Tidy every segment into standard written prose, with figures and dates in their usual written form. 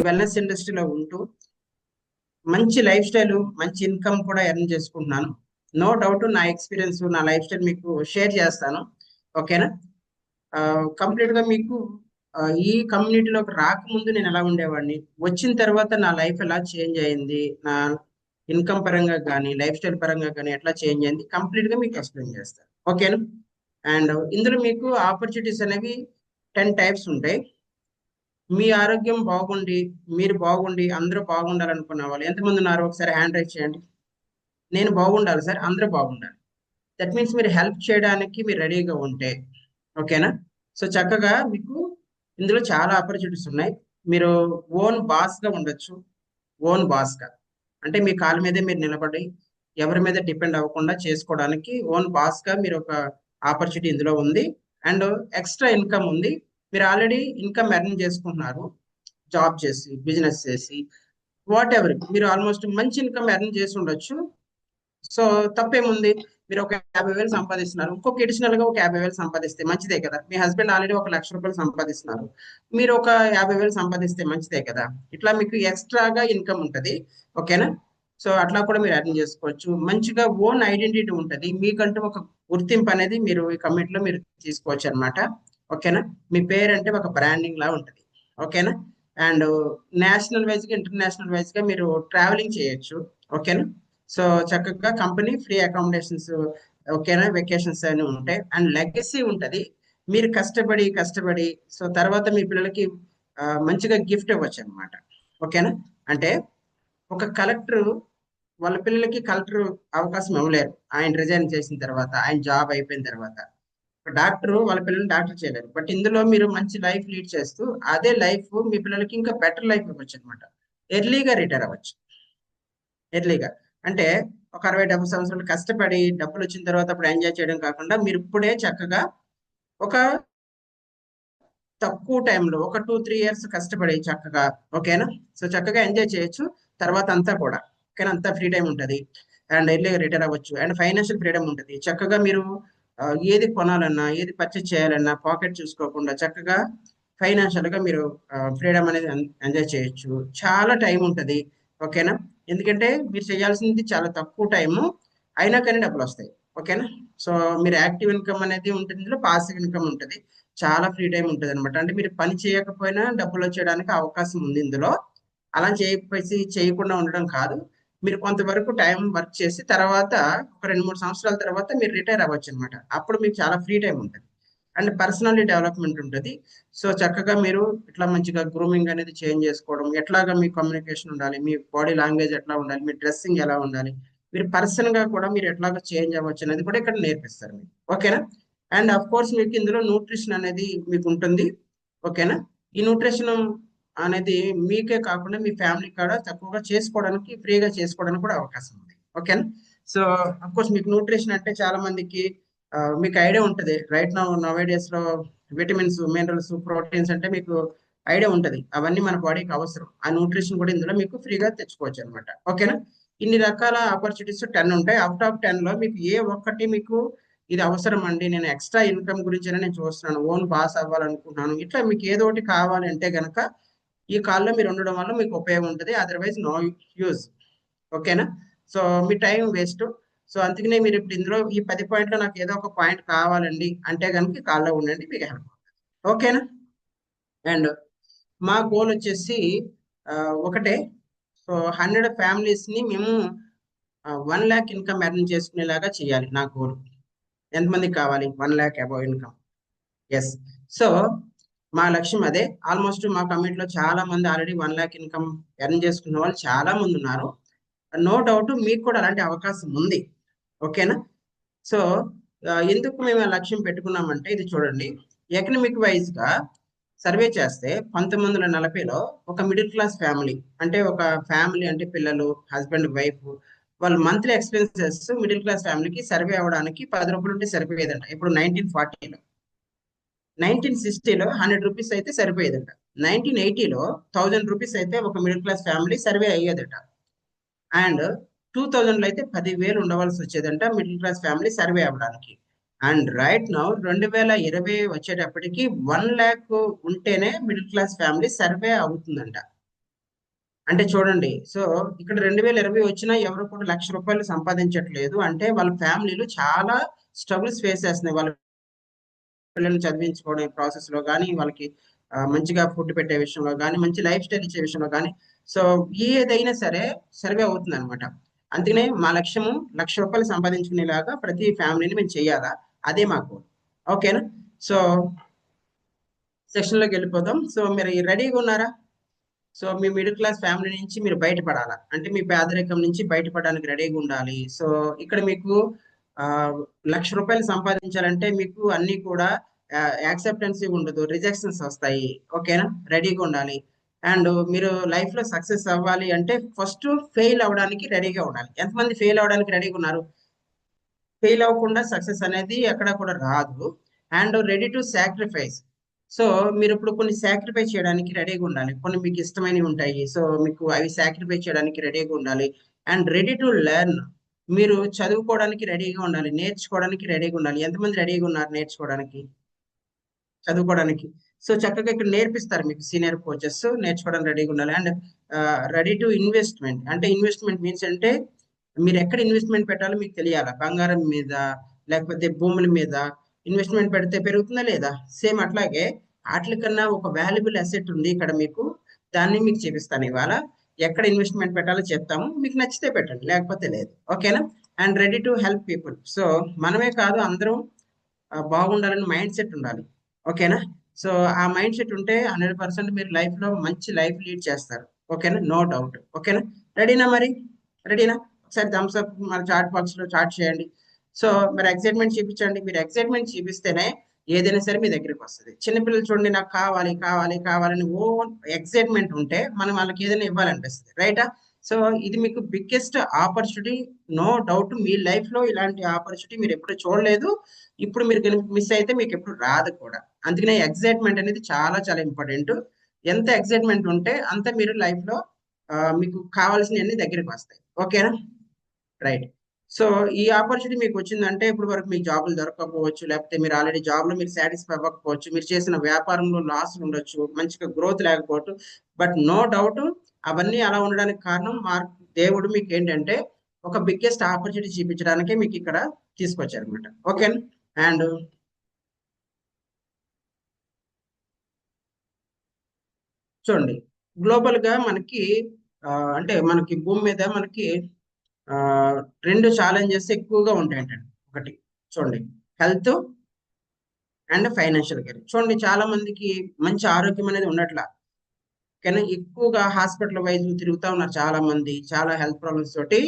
Wellness ఇండస్ట్రీలో ఉంటూ మంచి లైఫ్ స్టైల్, మంచి ఇన్కమ్ కూడా ఎర్న్ చేసుకుంటున్నాను. నో డౌట్ నా ఎక్స్పీరియన్స్, నా లైఫ్ స్టైల్ మీకు షేర్ చేస్తాను. ఓకేనా? కంప్లీట్ గా మీకు ఈ కమ్యూనిటీలోకి రాకముందు నేను ఎలా ఉండేవాడిని, వచ్చిన తర్వాత నా లైఫ్ ఎలా చేంజ్ అయింది, నా ఇన్కమ్ పరంగా కానీ లైఫ్ స్టైల్ పరంగా కానీ ఎట్లా చేంజ్ అయింది కంప్లీట్ గా మీకు ఎక్స్ప్లెయిన్ చేస్తాను. ఓకేనా? అండ్ ఇందులో మీకు ఆపర్చునిటీస్ అనేవి 10 టైప్స్ ఉంటాయి. మీ ఆరోగ్యం బాగుండి, మీరు బాగుండి, అందరూ బాగుండాలనుకున్న వాళ్ళు ఎంతమంది ఉన్నారు ఒకసారి హ్యాండ్ రైజ్ చేయండి. నేను బాగుండాలి సార్, అందరూ బాగుండాలి. దట్ మీన్స్ మీరు హెల్ప్ చేయడానికి మీరు రెడీగా ఉంటే. ఓకేనా? సో చక్కగా మీకు ఇందులో చాలా ఆపర్చునిటీస్ ఉన్నాయి. మీరు ఓన్ బాస్ గా ఉండొచ్చు. ఓన్ బాస్ గా అంటే మీ కాళ్ళ మీదే మీరు నిలబడి ఎవరి మీద డిపెండ్ అవ్వకుండా చేసుకోవడానికి ఓన్ బాస్ గా మీరు ఒక ఆపర్చునిటీ ఇందులో ఉంది. అండ్ ఎక్స్ట్రా ఇన్కమ్ ఉంది. మీరు ఆల్రెడీ ఇన్కమ్ ఎర్న్ చేసుకుంటున్నారు, జాబ్ చేసి, బిజినెస్ చేసి, వాట్ ఎవర్ మీరు ఆల్మోస్ట్ మంచి ఇన్కమ్ ఎర్న్ చేసి ఉండొచ్చు. సో తప్పేముంది? మీరు ఒక 50,000 సంపాదిస్తున్నారు, ఇంకొక అడిషనల్ గా ఒక 50,000 సంపాదిస్తే మంచిదే కదా. మీ హస్బెండ్ ఆల్రెడీ ఒక 1,00,000 సంపాదిస్తున్నారు, మీరు ఒక 50,000 సంపాదిస్తే మంచిదే కదా. ఇట్లా మీకు ఎక్స్ట్రాగా ఇన్కమ్ ఉంటది. ఓకేనా? సో అట్లా కూడా మీరు ఎర్న్ చేసుకోవచ్చు. మంచిగా ఓన్ ఐడెంటిటీ ఉంటది, మీకంటూ ఒక గుర్తింపు అనేది మీరు ఈ కమిటీలో మీరు తీసుకోవచ్చు అనమాట. ఓకేనా? మీ పేరు అంటే ఒక బ్రాండింగ్ లా ఉంటది. ఓకేనా? అండ్ నేషనల్ వైజ్ గా, ఇంటర్నేషనల్ వైజ్ గా మీరు ట్రావెలింగ్ చేయొచ్చు. ఓకేనా? సో చక్కగా కంపెనీ ఫ్రీ అకామిడేషన్స్, ఓకేనా, వెకేషన్స్ అని ఉంటాయి. అండ్ లెగసీ ఉంటది. మీరు కష్టపడి కష్టపడి సో తర్వాత మీ పిల్లలకి మంచిగా గిఫ్ట్ ఇవ్వచ్చు అనమాట. ఓకేనా? అంటే ఒక కలెక్టర్ వాళ్ళ పిల్లలకి కలెక్టర్ అవకాశం ఇవ్వలేరు ఆయన రిజైన్ చేసిన తర్వాత, ఆయన జాబ్ అయిపోయిన తర్వాత. ఒక డాక్టర్ వాళ్ళ పిల్లల్ని డాక్టర్ చేయలేరు. బట్ ఇందులో మీరు మంచి లైఫ్ లీడ్ చేస్తూ అదే లైఫ్ మీ పిల్లలకి ఇంకా బెటర్ లైఫ్ ఇవ్వచ్చు అనమాట. ఎర్లీగా రిటైర్ అవ్వచ్చు. ఎర్లీగా అంటే ఒక 60-70 సంవత్సరాలు కష్టపడి డబ్బులు వచ్చిన తర్వాత అప్పుడు ఎంజాయ్ చేయడం కాకుండా మీరు ఇప్పుడే చక్కగా ఒక తక్కువ టైంలో ఒక 2-3 ఇయర్స్ కష్టపడి చక్కగా, ఓకేనా, సో చక్కగా ఎంజాయ్ చేయొచ్చు. తర్వాత అంతా కూడా ఓకేనా, అంతా ఫ్రీ టైం ఉంటుంది. అండ్ ఎర్లీగా రిటైర్ అవ్వచ్చు. అండ్ ఫైనాన్షియల్ ఫ్రీడమ్ ఉంటుంది. చక్కగా మీరు ఏది కొనాలన్నా, ఏది పర్చేస్ చేయాలన్నా పాకెట్ చూసుకోకుండా చక్కగా ఫైనాన్షియల్ గా మీరు ఫ్రీడమ్ అనేది ఎంజాయ్ చేయొచ్చు. చాలా టైం ఉంటుంది. ఓకేనా? ఎందుకంటే మీరు చేయాల్సింది చాలా తక్కువ టైము, అయినా కానీ డబ్బులు వస్తాయి. ఓకేనా? సో మీరు యాక్టివ్ ఇన్కమ్ అనేది ఉంటుంది, ఇందులో పాసివ్ ఇన్కమ్ ఉంటుంది. చాలా ఫ్రీ టైం ఉంటుంది అనమాట. అంటే మీరు పని చేయకపోయినా డబ్బులు వచ్చేయడానికి అవకాశం ఉంది ఇందులో. అలా చేయకుండా ఉండడం కాదు. మీరు కొంతవరకు టైం వర్క్ చేసి తర్వాత ఒక 2-3 సంవత్సరాల తర్వాత మీరు రిటైర్ అవ్వచ్చు అనమాట. అప్పుడు మీకు చాలా ఫ్రీ టైం ఉంటుంది. అండ్ పర్సనాలిటీ డెవలప్మెంట్ ఉంటుంది. సో చక్కగా మీరు ఇట్లా మంచిగా గ్రూమింగ్ అనేది చేంజ్ చేసుకోవడం, ఎట్లాగా మీ కమ్యూనికేషన్ ఉండాలి, మీ బాడీ లాంగ్వేజ్ ఎట్లా ఉండాలి, మీ డ్రెస్సింగ్ ఎలా ఉండాలి, మీరు పర్సన్ గా కూడా మీరు ఎట్లాగా చేంజ్ అవ్వచ్చు అనేది కూడా ఇక్కడ నేర్పిస్తారు మీకు. ఓకేనా? అండ్ అఫ్ కోర్స్ మీకు ఇందులో న్యూట్రిషన్ అనేది మీకు ఉంటుంది. ఓకేనా? ఈ న్యూట్రిషన్ అనేది మీకే కాకుండా మీ ఫ్యామిలీ కూడా తక్కువగా చేసుకోవడానికి, ఫ్రీగా చేసుకోవడానికి కూడా అవకాశం ఉంది. ఓకేనా? సో అఫ్ కోర్స్ మీకు న్యూట్రిషన్ అంటే చాలా మందికి మీకు ఐడియా ఉంటుంది. రైట్ నవ్ డేస్ లో విటమిన్స్, మినరల్స్, ప్రోటీన్స్ అంటే మీకు ఐడియా ఉంటుంది. అవన్నీ మన బాడీకి అవసరం. ఆ న్యూట్రిషన్ కూడా ఇందులో మీకు ఫ్రీగా తెచ్చుకోవచ్చు అనమాట. ఓకేనా? ఇన్ని రకాల ఆపర్చునిటీస్ 10 ఉంటాయి. అవుట్ ఆఫ్ 10 లో మీకు ఏ ఒక్కటి మీకు ఇది అవసరం అండి, నేను ఎక్స్ట్రా ఇన్కమ్ గురించి నేను చూస్తున్నాను, ఓన్ బాస్ అవ్వాలనుకుంటున్నాను, ఇట్లా మీకు ఏదో ఒకటి కావాలి అంటే గనక ఈ కాల్లో మీరు ఉండడం వల్ల మీకు ఉపయోగం ఉంటుంది. Otherwise no use. ఓకేనా? సో మీ టైం వేస్ట్. సో అందుకనే మీరు ఇప్పుడు ఇందులో ఈ 10 పాయింట్లో నాకు ఏదో ఒక పాయింట్ కావాలండి అంటే కనుక కాల్లో ఉండండి, మీకు హెల్ప్ అవుతుంది. ఓకేనా? అండ్ మా గోల్ వచ్చేసి ఒకటే. సో 100 ఫ్యామిలీస్ ని మేము 1 lakh ఇన్కమ్ ఎర్న్ చేసుకునేలాగా చేయాలి నా గోల్. ఎంతమందికి కావాలి 1 lakh above income? Yes. So మా లక్ష్యం అదే. ఆల్మోస్ట్ మా కమ్యూనిటీలో చాలా మంది ఆల్రెడీ 1 lakh ఇన్కమ్ ఎర్న్ చేసుకున్న వాళ్ళు చాలా మంది ఉన్నారు. నో డౌట్ మీకు కూడా అలాంటి అవకాశం ఉంది. ఓకేనా? సో ఎందుకు మేము ఆ లక్ష్యం పెట్టుకున్నామంటే ఇది చూడండి. ఎకనమిక్ వైజ్ గా సర్వే చేస్తే 1940లో ఒక మిడిల్ క్లాస్ ఫ్యామిలీ, అంటే ఒక ఫ్యామిలీ అంటే పిల్లలు, హస్బెండ్, వైఫ్, వాళ్ళ మంత్లీ ఎక్స్పెన్సెస్ మిడిల్ క్లాస్ ఫ్యామిలీకి సర్వే అవ్వడానికి 10 రూపాయలు ఉంటే సరిపోయేదంట. ఇప్పుడు 1940లో, 1960లో 100 రూపీస్ అయితే సరిపోయేదట. 1980లో 1000 రూపీస్ అయితే ఒక మిడిల్ క్లాస్ ఫ్యామిలీ సర్వే అయ్యేదట. అండ్ 2000లో అయితే 10,000 ఉండవలసి వచ్చేదంట మిడిల్ క్లాస్ ఫ్యామిలీ సర్వే అవ్వడానికి. అండ్ రైట్ నౌ 2020 వచ్చేటప్పటికి 1 lakh ఉంటేనే మిడిల్ క్లాస్ ఫ్యామిలీ సర్వే అవుతుందంట. అంటే చూడండి, సో ఇక్కడ 2020 వచ్చినా ఎవరు కూడా ₹1,00,000 సంపాదించట్లేదు. అంటే వాళ్ళ ఫ్యామిలీలు చాలా స్ట్రగుల్స్ ఫేస్ చేస్తున్నాయి. వాళ్ళ పిల్లల్ని చదివించుకోవడం ప్రాసెస్ లో కానీ, వాళ్ళకి మంచిగా ఫుడ్ పెట్టే విషయంలో కానీ, మంచి లైఫ్ స్టైల్ ఇచ్చే విషయంలో కానీ, సో ఏదైనా సరే సర్వే అవుతుంది అనమాట. అందుకనే మా లక్ష్యము ₹1,00,000 సంపాదించుకునేలాగా ప్రతి ఫ్యామిలీని మేము చేయాలా, అదే మాకు. ఓకేనా? సో సెక్షన్ లోకి వెళ్ళిపోదాం. సో మీరు రెడీగా ఉన్నారా? సో మీ మిడిల్ క్లాస్ ఫ్యామిలీ నుంచి మీరు బయటపడాలా, అంటే మీ పేదరికం నుంచి బయటపడడానికి రెడీగా ఉండాలి. సో ఇక్కడ మీకు ఆ ₹1,00,000 సంపాదించాలంటే మీకు అన్ని కూడా యాక్సెప్టెన్సీ ఉండదు, రిజెక్షన్స్ వస్తాయి. ఓకేనా? రెడీగా ఉండాలి. అండ్ మీరు లైఫ్ లో సక్సెస్ అవ్వాలి అంటే ఫస్ట్ ఫెయిల్ అవ్వడానికి రెడీగా ఉండాలి. ఎంతమంది ఫెయిల్ అవ్వడానికి రెడీగా ఉన్నారు? ఫెయిల్ అవ్వకుండా సక్సెస్ అనేది ఎక్కడ కూడా రాదు. And ready to sacrifice. So మీరు ఇప్పుడు కొన్ని సాక్రిఫైస్ చేయడానికి రెడీగా ఉండాలి. కొన్ని మీకు ఇష్టమైనవి ఉంటాయి, సో మీకు అవి సాక్రిఫైస్ చేయడానికి రెడీగా ఉండాలి. And ready to learn. మీరు చదువుకోవడానికి రెడీగా ఉండాలి, నేర్చుకోవడానికి రెడీగా ఉండాలి. ఎంతమంది రెడీగా ఉన్నారు నేర్చుకోవడానికి, చదువుకోవడానికి? సో చక్కగా ఇక్కడ నేర్పిస్తారు మీకు సీనియర్ కోచెస్, నేర్చుకోవడానికి రెడీగా ఉండాలి. And ready to investment. అంటే ఇన్వెస్ట్మెంట్ మీన్స్ అంటే మీరు ఎక్కడ ఇన్వెస్ట్మెంట్ పెట్టాలో మీకు తెలియాలా. బంగారం మీద, లేకపోతే భూముల మీద ఇన్వెస్ట్మెంట్ పెడితే పెరుగుతుందా లేదా? సేమ్ అట్లాగే వాటికన్నా ఒక వాల్యుబుల్ అసెట్ ఉంది ఇక్కడ మీకు, దాన్ని మీకు చూపిస్తాను ఇవాళ. ఎక్కడ ఇన్వెస్ట్మెంట్ పెట్టాలో చెప్తాము, మీకు నచ్చితే పెట్టండి, లేకపోతే లేదు. ఓకేనా? And ready to help people. So మనమే కాదు, అందరం బాగుండాలని మైండ్ సెట్ ఉండాలి. ఓకేనా? సో ఆ మైండ్ సెట్ ఉంటే 100% మీరు లైఫ్ లో మంచి లైఫ్ లీడ్ చేస్తారు. ఓకేనా? No doubt. ఓకేనా? రెడీనా మరి? రెడీనా? ఒకసారి థమ్స్ అప్ మన చాట్ బాక్స్ లో చాట్ చేయండి. సో మరి ఎక్సైట్మెంట్ చూపించండి. మీరు ఎక్సైట్మెంట్ చూపిస్తేనే ఏదైనా సరే మీ దగ్గరికి వస్తుంది. చిన్నపిల్లలు చూడండి, నాకు కావాలి కావాలి కావాలని ఓ ఎక్సైట్మెంట్ ఉంటే మనం వాళ్ళకి ఏదైనా ఇవ్వాలనిపిస్తుంది, రైటా? సో ఇది మీకు బిగ్గెస్ట్ ఆపర్చునిటీ. నో డౌట్, మీ లైఫ్ లో ఇలాంటి ఆపర్చునిటీ మీరు ఎప్పుడు చూడలేదు. ఇప్పుడు మీరు కనుక మిస్ అయితే మీకు ఎప్పుడు రాదు కూడా. అందుకనే ఎక్సైట్మెంట్ అనేది చాలా చాలా ఇంపార్టెంట్. ఎంత ఎక్సైట్మెంట్ ఉంటే అంత మీరు లైఫ్ లో మీకు కావాల్సినవన్నీ దగ్గరికి వస్తాయి. ఓకేనా? రైట్. సో ఈ ఆపర్చునిటీ మీకు వచ్చిందంటే ఇప్పుడు వరకు మీకు జాబులు దొరకకపోవచ్చు, లేకపోతే మీరు ఆల్రెడీ జాబ్ లో మీరు సాటిస్ఫై అవ్వకపోవచ్చు, మీరు చేసిన వ్యాపారంలో లాస్ ఉండొచ్చు, మంచిగా గ్రోత్ లేకపోవచ్చు. బట్ నో డౌట్, అవన్నీ అలా ఉండడానికి కారణం దేవుడు మీకు ఏంటంటే ఒక బిగ్గెస్ట్ ఆపర్చునిటీ చూపించడానికే మీకు ఇక్కడ తీసుకొచ్చారు అనమాట. ఓకేనా? అండ్ చూడండి, గ్లోబల్ గా మనకి అంటే మనకి భూమి మీద మనకి ఆ 2 ఛాలెంజెస్ ఎక్కువగా ఉంటాయంటండి. ఒకటి చూడండి, హెల్త్ అండ్ ఫైనాన్షియల్ కేర్. చూడండి, చాలా మందికి మంచి ఆరోగ్యం అనేది ఉండట్లా, కానీ ఎక్కువగా హాస్పిటల్ వైజ్ తిరుగుతా ఉన్నారు. చాలా మంది చాలా హెల్త్ ప్రాబ్లమ్స్ తోటి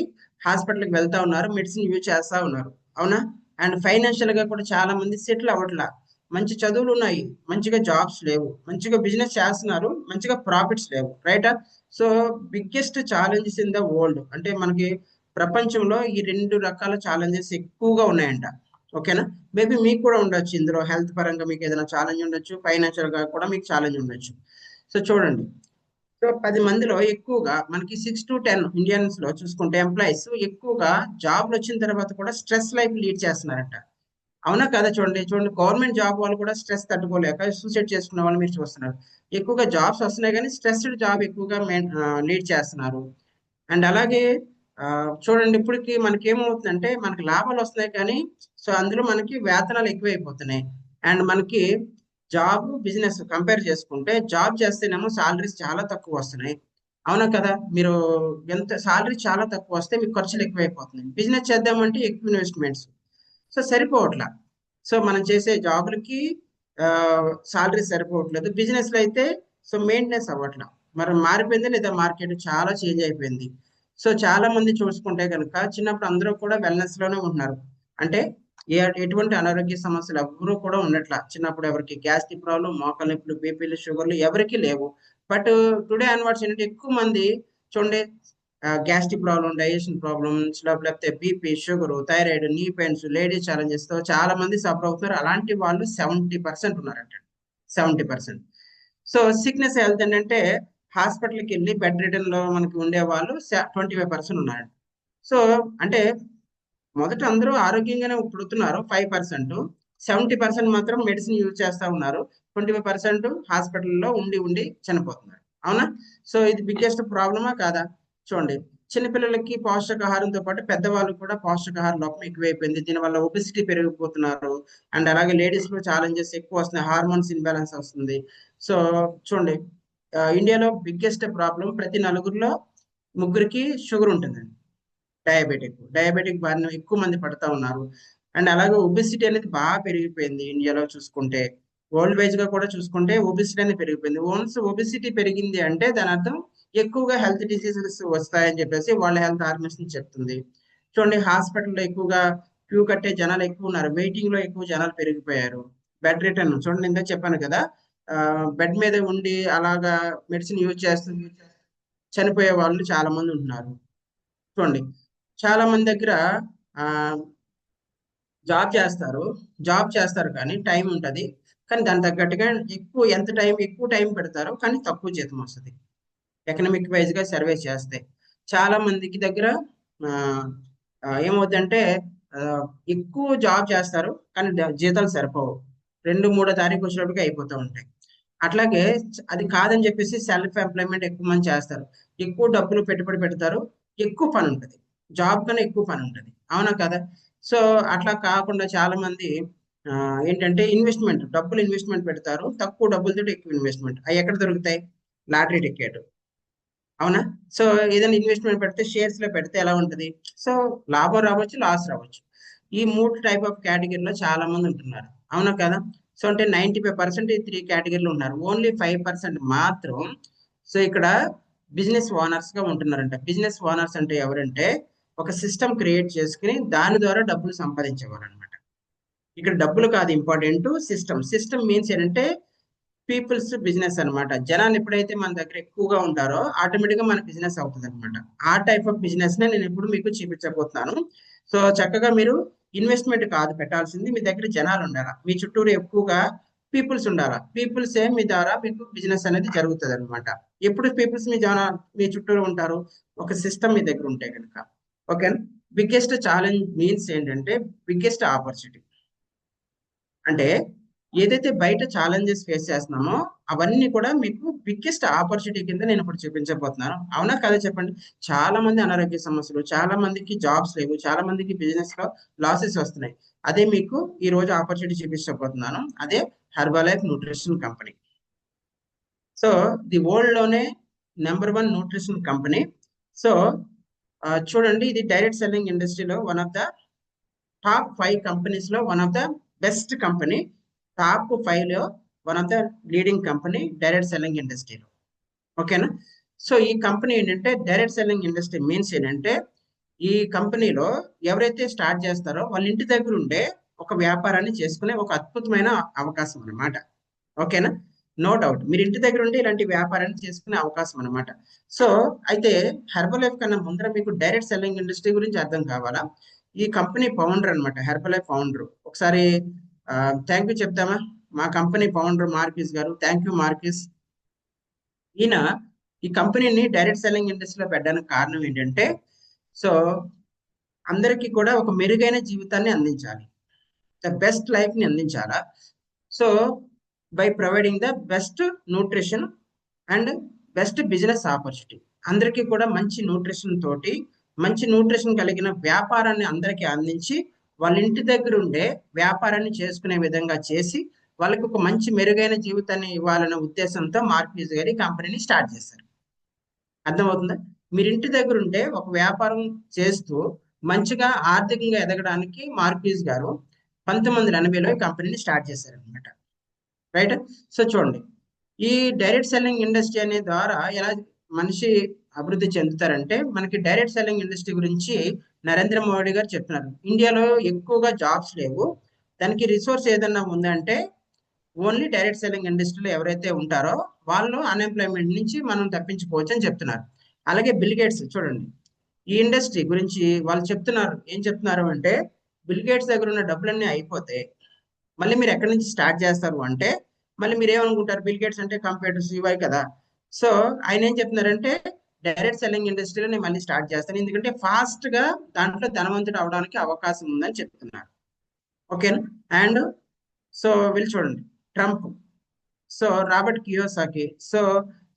హాస్పిటల్కి వెళ్తా ఉన్నారు, మెడిసిన్ యూజ్ చేస్తా ఉన్నారు. అవునా? అండ్ ఫైనాన్షియల్ గా కూడా చాలా మంది సెటిల్ అవ్వట్లా. మంచి చదువులు ఉన్నాయి, మంచిగా జాబ్స్ లేవు, మంచిగా బిజినెస్ చేస్తున్నారు, మంచిగా ప్రాఫిట్స్ లేవు, రైటా? So biggest challenges in the world అంటే మనకి ప్రపంచంలో ఈ 2 రకాల ఛాలెంజెస్ ఎక్కువగా ఉన్నాయంట. ఓకేనా? మేబీ మీకు కూడా ఉండొచ్చు ఇందులో. హెల్త్ పరంగా మీకు ఏదైనా ఛాలెంజ్ ఉండొచ్చు, ఫైనాన్షియల్ గా కూడా మీకు ఛాలెంజ్ ఉండొచ్చు. సో చూడండి, సో 10 మందిలో ఎక్కువగా మనకి 6 to 10 ఇండియన్స్ లో చూసుకుంటే ఎంప్లాయీస్ ఎక్కువగా జాబ్లు వచ్చిన తర్వాత కూడా స్ట్రెస్ లైఫ్ లీడ్ చేస్తున్నారంట. అవునా కదా? చూడండి చూడండి, గవర్నమెంట్ జాబ్ వాళ్ళు కూడా స్ట్రెస్ తట్టుకోలేక సూసైడ్ చేసుకున్న వాళ్ళు మీరు చూస్తున్నారు. ఎక్కువగా జాబ్స్ వస్తున్నాయి కానీ స్ట్రెస్డ్ జాబ్ ఎక్కువగా లీడ్ చేస్తున్నారు. అండ్ అలాగే చూడండి, ఇప్పటికి మనకి ఏమవుతుందంటే మనకి లాభాలు వస్తున్నాయి కానీ సో అందులో మనకి వేతనాలు ఎక్కువైపోతున్నాయి. అండ్ మనకి జాబ్ బిజినెస్ కంపేర్ చేసుకుంటే జాబ్ చేస్తేనేమో సాలరీస్ చాలా తక్కువ వస్తున్నాయి. అవునా కదా? మీరు ఎంత సాలరీ చాలా తక్కువ వస్తే మీకు ఖర్చులు ఎక్కువైపోతున్నాయి. బిజినెస్ చేద్దామంటే ఎక్కువ ఇన్వెస్ట్మెంట్స్, సో సరిపోవట్లా. సో మనం చేసే జాబులకి సాలరీ సరిపోవట్లేదు. బిజినెస్ లో అయితే సో మెయింటెనెన్స్ అవ్వట్లా. మరి మారిపోయింది లేదా? మార్కెట్ చాలా చేంజ్ అయిపోయింది. సో చాలా మంది చూసుకుంటే కనుక చిన్నప్పుడు అందరూ కూడా వెల్నెస్ లోనే ఉంటున్నారు. అంటే ఎటువంటి అనారోగ్య సమస్యలు ఎవరు కూడా ఉండట్లా. చిన్నప్పుడు ఎవరికి గ్యాస్ట్రిక్ ప్రాబ్లం, మోకాలు నొప్పులు, బీపీలు, షుగర్లు ఎవరికి లేవు. బట్ టుడే అన్వర్డ్స్ ఏంటంటే ఎక్కువ మంది చూడండి, గ్యాస్ట్రిక్ ప్రాబ్లం, డైజెషన్ ప్రాబ్లమ్స్, లేకపోతే బీపీ, షుగర్, థైరాయిడ్, నీ పెయిన్స్, లేడీస్ ఛాలెంజెస్ తో చాలా మంది సఫర్ అవుతున్నారు. అలాంటి వాళ్ళు 70% ఉన్నారంట. 70%. సో సిక్నెస్ హెల్త్ ఏంటంటే హాస్పిటల్కి వెళ్ళి బెడ్ రిటర్న్ లో మనకి ఉండే వాళ్ళు 25% ఉన్నారంట. సో అంటే మొదట అందరూ ఆరోగ్యంగానే పుడుతున్నారు 5%, 70% మాత్రం మెడిసిన్ యూజ్ చేస్తా ఉన్నారు, 25% హాస్పిటల్లో ఉండి ఉండి చనిపోతున్నారు. అవునా? సో ఇది బిగ్గెస్ట్ ప్రాబ్లమా కాదా? చూడండి, చిన్నపిల్లలకి పోషకాహారంతో పాటు పెద్దవాళ్ళకి కూడా పోషకాహార లోపం ఎక్కువైపోయింది. దీనివల్ల ఒబిసిటీ పెరిగిపోతున్నారు. అండ్ అలాగే లేడీస్ లో ఛాలెంజెస్ ఎక్కువ వస్తున్నాయి, హార్మోన్స్ ఇన్బ్యాలెన్స్ వస్తుంది. సో చూడండి, ఇండియాలో బిగ్గెస్ట్ ప్రాబ్లం ప్రతి నలుగురిలో ముగ్గురికి షుగర్ ఉంటుందండి. డయాబెటిక్ బారిన ఎక్కువ మంది పడతా ఉన్నారు. అండ్ అలాగే ఒబిసిటీ అనేది బాగా పెరిగిపోయింది ఇండియాలో చూసుకుంటే. వరల్డ్ వైజ్ గా కూడా చూసుకుంటే ఒబిసిటీ అనేది పెరిగిపోయింది. ఓన్స్ ఒబిసిటీ పెరిగింది అంటే దాని అర్థం ఎక్కువగా హెల్త్ డిసీజెస్ వస్తాయని చెప్పేసి వాళ్ళ హెల్త్ ఆర్గనైజేషన్ చెప్తుంది. చూడండి, హాస్పిటల్లో ఎక్కువగా క్యూ కట్టే జనాలు ఎక్కువ ఉన్నారు, వెయిటింగ్ లో ఎక్కువ జనాలు పెరిగిపోయారు. బెడ్ రిటర్న్ చూడండి, ఇందాక చెప్పాను కదా, బెడ్ మీద ఉండి అలాగా మెడిసిన్ యూజ్ చేస్తూ చనిపోయే వాళ్ళు చాలా మంది ఉంటున్నారు. చూడండి, చాలా మంది దగ్గర ఆ జాబ్ చేస్తారు కానీ టైం ఉంటది. కానీ దాని తగ్గట్టుగా ఎక్కువ టైం పెడతారు కానీ తక్కువ జీతం వస్తుంది. ఎకనామిక్ వైజ్ గా సర్వే చేస్తే చాలా మందికి దగ్గర ఆ ఏమవుతుందంటే ఆ, ఎక్కువ జాబ్ చేస్తారు కానీ జీతాలు సరిపోవు. 2-3 తారీఖు వచ్చినప్పటికీ అయిపోతూ ఉంటాయి. అట్లాగే అది కాదని చెప్పేసి సెల్ఫ్ ఎంప్లాయ్మెంట్ ఎక్కువ మంది చేస్తారు. ఎక్కువ డబ్బులు పెట్టుబడి పెడతారు, ఎక్కువ పని ఉంటుంది, జాబ్ కన్నా ఎక్కువ పని ఉంటుంది. అవునా కదా? సో అట్లా కాకుండా చాలా మంది ఆ, ఏంటంటే డబ్బులు ఇన్వెస్ట్మెంట్ పెడతారు, తక్కువ డబ్బులతో ఎక్కువ ఇన్వెస్ట్మెంట్. అవి ఎక్కడ దొరుకుతాయి? Lottery ticket. అవునా? సో ఏదైనా ఇన్వెస్ట్మెంట్ పెడితే షేర్స్ లో పెడితే ఎలా ఉంటది? సో లాభం రావచ్చు, లాస్ రావచ్చు. ఈ 3 టైప్ ఆఫ్ కేటగిరీలో చాలా మంది ఉంటున్నారు. అవునా కదా? సో అంటే 95% ఈ 3 కేటగిరీలు ఉన్నారు. ఓన్లీ 5% మాత్రం సో ఇక్కడ బిజినెస్ ఓనర్స్ గా ఉంటున్నారంట. బిజినెస్ ఓనర్స్ అంటే ఎవరంటే ఒక సిస్టమ్ క్రియేట్ చేసుకుని దాని ద్వారా డబ్బులు సంపాదించేవారు అనమాట. ఇక్కడ డబ్బులు కాదు ఇంపార్టెంట్, సిస్టమ్ మీన్స్ ఏంటంటే పీపుల్స్ బిజినెస్ అన్నమాట. జనాలు ఎప్పుడైతే మన దగ్గర ఎక్కువగా ఉంటారో ఆటోమేటిక్ గా మన బిజినెస్ అవుతుంది అనమాట. ఆ టైప్ ఆఫ్ బిజినెస్ నే నేను ఇప్పుడు మీకు చూపించబోతున్నాను. సో చక్కగా మీరు ఇన్వెస్ట్మెంట్ కాదు పెట్టాల్సింది, మీ దగ్గర జనాలు ఉండాలా, మీ చుట్టూరు ఎక్కువగా పీపుల్స్ ఉండాలా. పీపుల్సే మీ ద్వారా మీకు బిజినెస్ అనేది జరుగుతుంది అనమాట. ఎప్పుడు పీపుల్స్ మీ చుట్టూరు ఉంటారు? ఒక సిస్టమ్ మీ దగ్గర ఉంటే కనుక. ఓకేనా? బిగ్గెస్ట్ ఛాలెంజ్ మీన్స్ ఏంటంటే బిగ్గెస్ట్ ఆపర్చునిటీ. అంటే ఏదైతే బయట ఛాలెంజెస్ ఫేస్ చేస్తున్నామో అవన్నీ కూడా మీకు బిగ్గెస్ట్ ఆపర్చునిటీ కింద నేను ఇప్పుడు చూపించబోతున్నాను. అవునా కదా చెప్పండి? చాలా మంది అనారోగ్య సమస్యలు, చాలా మందికి జాబ్స్ లేవు, చాలా మందికి బిజినెస్ లో లాసెస్ వస్తున్నాయి. అదే మీకు ఈ రోజు ఆపర్చునిటీ చూపించబోతున్నాను. అదే Herbalife nutrition company. So the world లోనే నెంబర్ 1 న్యూట్రిషన్ కంపెనీ. సో చూడండి, ఇది డైరెక్ట్ సెల్లింగ్ ఇండస్ట్రీలో one of the top 5 companies లో one of the best company. Top 5 లో one of the leading company direct selling ఇండస్ట్రీలో. ఓకేనా? సో ఈ company ఏంటంటే డైరెక్ట్ సెల్లింగ్ ఇండస్ట్రీ మీన్స్ ఏంటంటే ఈ కంపెనీలో ఎవరైతే స్టార్ట్ చేస్తారో వాళ్ళ ఇంటి దగ్గర ఉండే ఒక వ్యాపారాన్ని చేసుకునే ఒక అద్భుతమైన అవకాశం అన్నమాట. ఓకేనా? నో డౌట్, మీరు ఇంటి దగ్గర ఉండి ఇలాంటి వ్యాపారాన్ని చేసుకునే అవకాశం అన్నమాట. సో అయితే హెర్బల్ లైఫ్ కన్నా ముందర మీకు డైరెక్ట్ సెల్లింగ్ ఇండస్ట్రీ గురించి అర్థం కావాలా? ఈ కంపెనీ ఫౌండర్ అన్నమాట, హెర్బల్ లైఫ్ ఫౌండర్. ఒకసారి థ్యాంక్ యూ చెప్తామా? మా కంపెనీ ఫౌండర్ మార్కిస్ గారు. Thank you marquise. ఈయన ఈ కంపెనీని డైరెక్ట్ సెల్లింగ్ ఇండస్ట్రీలో పెట్టడానికి కారణం ఏంటంటే సో అందరికీ కూడా ఒక మెరుగైన జీవితాన్ని అందించాలి, ద బెస్ట్ లైఫ్ ని అందించాలా. So by providing the best nutrition and best business opportunity. అందరికీ కూడా మంచి న్యూట్రిషన్ కలిగిన వ్యాపారాన్ని అందరికీ అందించి వాళ్ళ ఇంటి దగ్గర ఉండే వ్యాపారాన్ని చేసుకునే విధంగా చేసి వాళ్ళకి ఒక మంచి మెరుగైన జీవితాన్ని ఇవ్వాలనే ఉద్దేశంతో మార్క్యూజ్ గారి కంపెనీని స్టార్ట్ చేశారు. అర్థమవుతుందా? మీరు ఇంటి దగ్గర ఉంటే ఒక వ్యాపారం చేస్తూ మంచిగా ఆర్థికంగా ఎదగడానికి మార్క్యూజ్ గారు 1980లో ఈ కంపెనీని స్టార్ట్ చేశారు అనమాట. రైట్? సో చూడండి, ఈ డైరెక్ట్ సెల్లింగ్ ఇండస్ట్రీ అనే ద్వారా ఎలా మనిషి అభివృద్ధి చెందుతారంటే మనకి డైరెక్ట్ సెల్లింగ్ ఇండస్ట్రీ గురించి నరేంద్ర మోడీ గారు చెప్తున్నారు. ఇండియాలో ఎక్కువగా జాబ్స్ లేవు, దానికి రిసోర్స్ ఏదన్నా ఉందంటే ఓన్లీ డైరెక్ట్ సెల్లింగ్ ఇండస్ట్రీలో ఎవరైతే ఉంటారో వాళ్ళు అన్ఎంప్లాయ్మెంట్ నుంచి మనం తప్పించుకోవచ్చు అని చెప్తున్నారు. అలాగే బిల్ గేట్స్ చూడండి, ఈ ఇండస్ట్రీ గురించి వాళ్ళు ఏం చెప్తున్నారు అంటే బిల్ గేట్స్ దగ్గర ఉన్న డబ్బులన్నీ అయిపోతే మళ్ళీ మీరు ఎక్కడి నుంచి స్టార్ట్ చేస్తారు అంటే మళ్ళీ మీరు ఏమనుకుంటారు, బిల్ గేట్స్ అంటే కంప్యూటర్స్ ఇవై కదా. సో ఆయన ఏం చెప్తున్నారంటే డైరెక్ట్ సెల్లింగ్ ఇండస్ట్రీలో నేను మళ్ళీ స్టార్ట్ చేస్తాను, ఎందుకంటే ఫాస్ట్ గా దాంట్లో ధనవంతుడు అవడానికి అవకాశం ఉందని చెప్తున్నారు. ఓకేనా? అండ్ సో వీళ్ళు చూడండి, Trump, so Robert Kiyosaki, so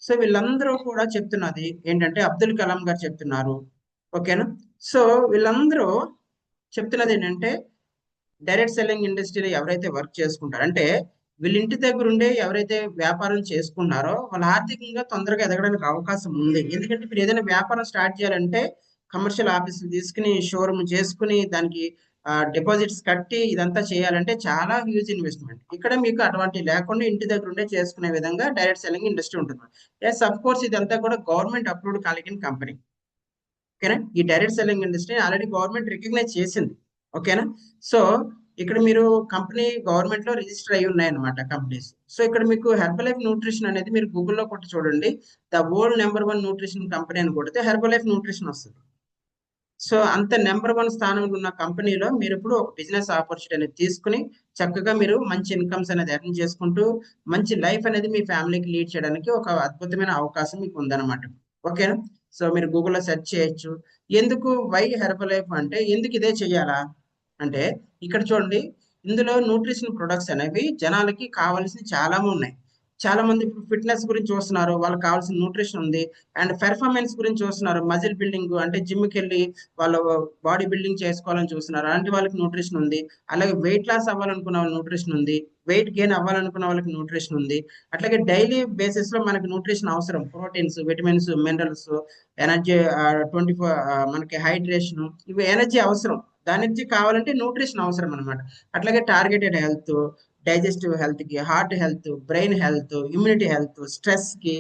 so వీళ్ళందరూ కూడా చెప్తున్నది ఏంటంటే అబ్దుల్ కలాం గారు చెప్తున్నారు. ఓకేనా. సో వీళ్ళందరూ చెప్తున్నది ఏంటంటే డైరెక్ట్ సెల్లింగ్ ఇండస్ట్రీలో ఎవరైతే వర్క్ చేసుకుంటారో, అంటే వీళ్ళ ఇంటి దగ్గర ఉండే ఎవరైతే వ్యాపారం చేసుకున్నారో వాళ్ళు ఆర్థికంగా తొందరగా ఎదగడానికి అవకాశం ఉంది. ఎందుకంటే మీరు ఏదైనా వ్యాపారం స్టార్ట్ చేయాలంటే కమర్షియల్ ఆఫీసులు తీసుకుని షోరూమ్ చేసుకుని దానికి డిపాజిట్స్ కట్టి ఇదంతా చేయాలంటే చాలా హ్యూజ్ ఇన్వెస్ట్మెంట్. ఇక్కడ మీకు అటువంటి లేకుండా ఇంటి దగ్గర ఉండే చేసుకునే విధంగా డైరెక్ట్ సెల్లింగ్ ఇండస్ట్రీ ఉంటుంది. ఎస్, అఫ్ కోర్స్ ఇదంతా కూడా గవర్నమెంట్ అప్రూవ్డ్ కలిగిన కంపెనీ. ఓకేనా. ఈ direct selling industry already government recognise చేసింది. ఓకేనా. సో ఇక్కడ మీరు కంపెనీ గవర్నమెంట్ లో రిజిస్టర్ అయి ఉన్నాయి అనమాట కంపెనీస్. సో ఇక్కడ మీకు హెర్బలైఫ్ న్యూట్రిషన్ అనేది మీరు గూగుల్లో కొట్టి చూడండి. The world number 1 nutrition company అని కొడితే హెర్బలైఫ్ న్యూట్రిషన్ వస్తుంది. సో అంత నెంబర్ 1 స్థానంలో ఉన్న కంపెనీలో మీరు ఇప్పుడు ఒక బిజినెస్ ఆపర్చునిటీ అనేది తీసుకుని చక్కగా మీరు మంచి ఇన్కమ్స్ అనేది ఎర్న్ చేసుకుంటూ మంచి లైఫ్ అనేది మీ ఫ్యామిలీకి లీడ్ చేయడానికి ఒక అద్భుతమైన అవకాశం మీకు ఉందన్నమాట. ఓకేనా. సో మీరు గూగుల్లో సెర్చ్ చేయొచ్చు. ఎందుకు వై హెర్బలైఫ్ అంటే ఎందుకు ఇదే చెయ్యాలా అంటే ఇక్కడ చూడండి, ఇందులో న్యూట్రిషన్ ప్రొడక్ట్స్ అనేవి జనాలకి కావాల్సిన చాలా ఉన్నాయి. చాలా మంది ఇప్పుడు ఫిట్నెస్ గురించి చూస్తున్నారు, వాళ్ళకి కావాల్సిన న్యూట్రిషన్ ఉంది. అండ్ పెర్ఫార్మెన్స్ గురించి చూస్తున్నారు, మజిల్ బిల్డింగ్ అంటే జిమ్కి వెళ్ళి వాళ్ళ బాడీ బిల్డింగ్ చేసుకోవాలని చూస్తున్నారు, అలాంటి వాళ్ళకి న్యూట్రిషన్ ఉంది. అలాగే వెయిట్ లాస్ అవ్వాలనుకున్న వాళ్ళకి న్యూట్రిషన్ ఉంది, వెయిట్ గెయిన్ అవ్వాలనుకున్న వాళ్ళకి న్యూట్రిషన్ ఉంది. అట్లాగే డైలీ బేసిస్ లో మనకి న్యూట్రిషన్ అవసరం, ప్రోటీన్స్, విటమిన్స్, మినరల్స్, ఎనర్జీ, 24 మనకి హైడ్రేషన్, ఇవి ఎనర్జీ అవసరం. దాని నుంచి కావాలంటే న్యూట్రిషన్ అవసరం అనమాట. అట్లాగే టార్గెటెడ్ హెల్త్, డైజెస్టివ్ హెల్త్ కి, heart health, brain health, immunity health, stress కి.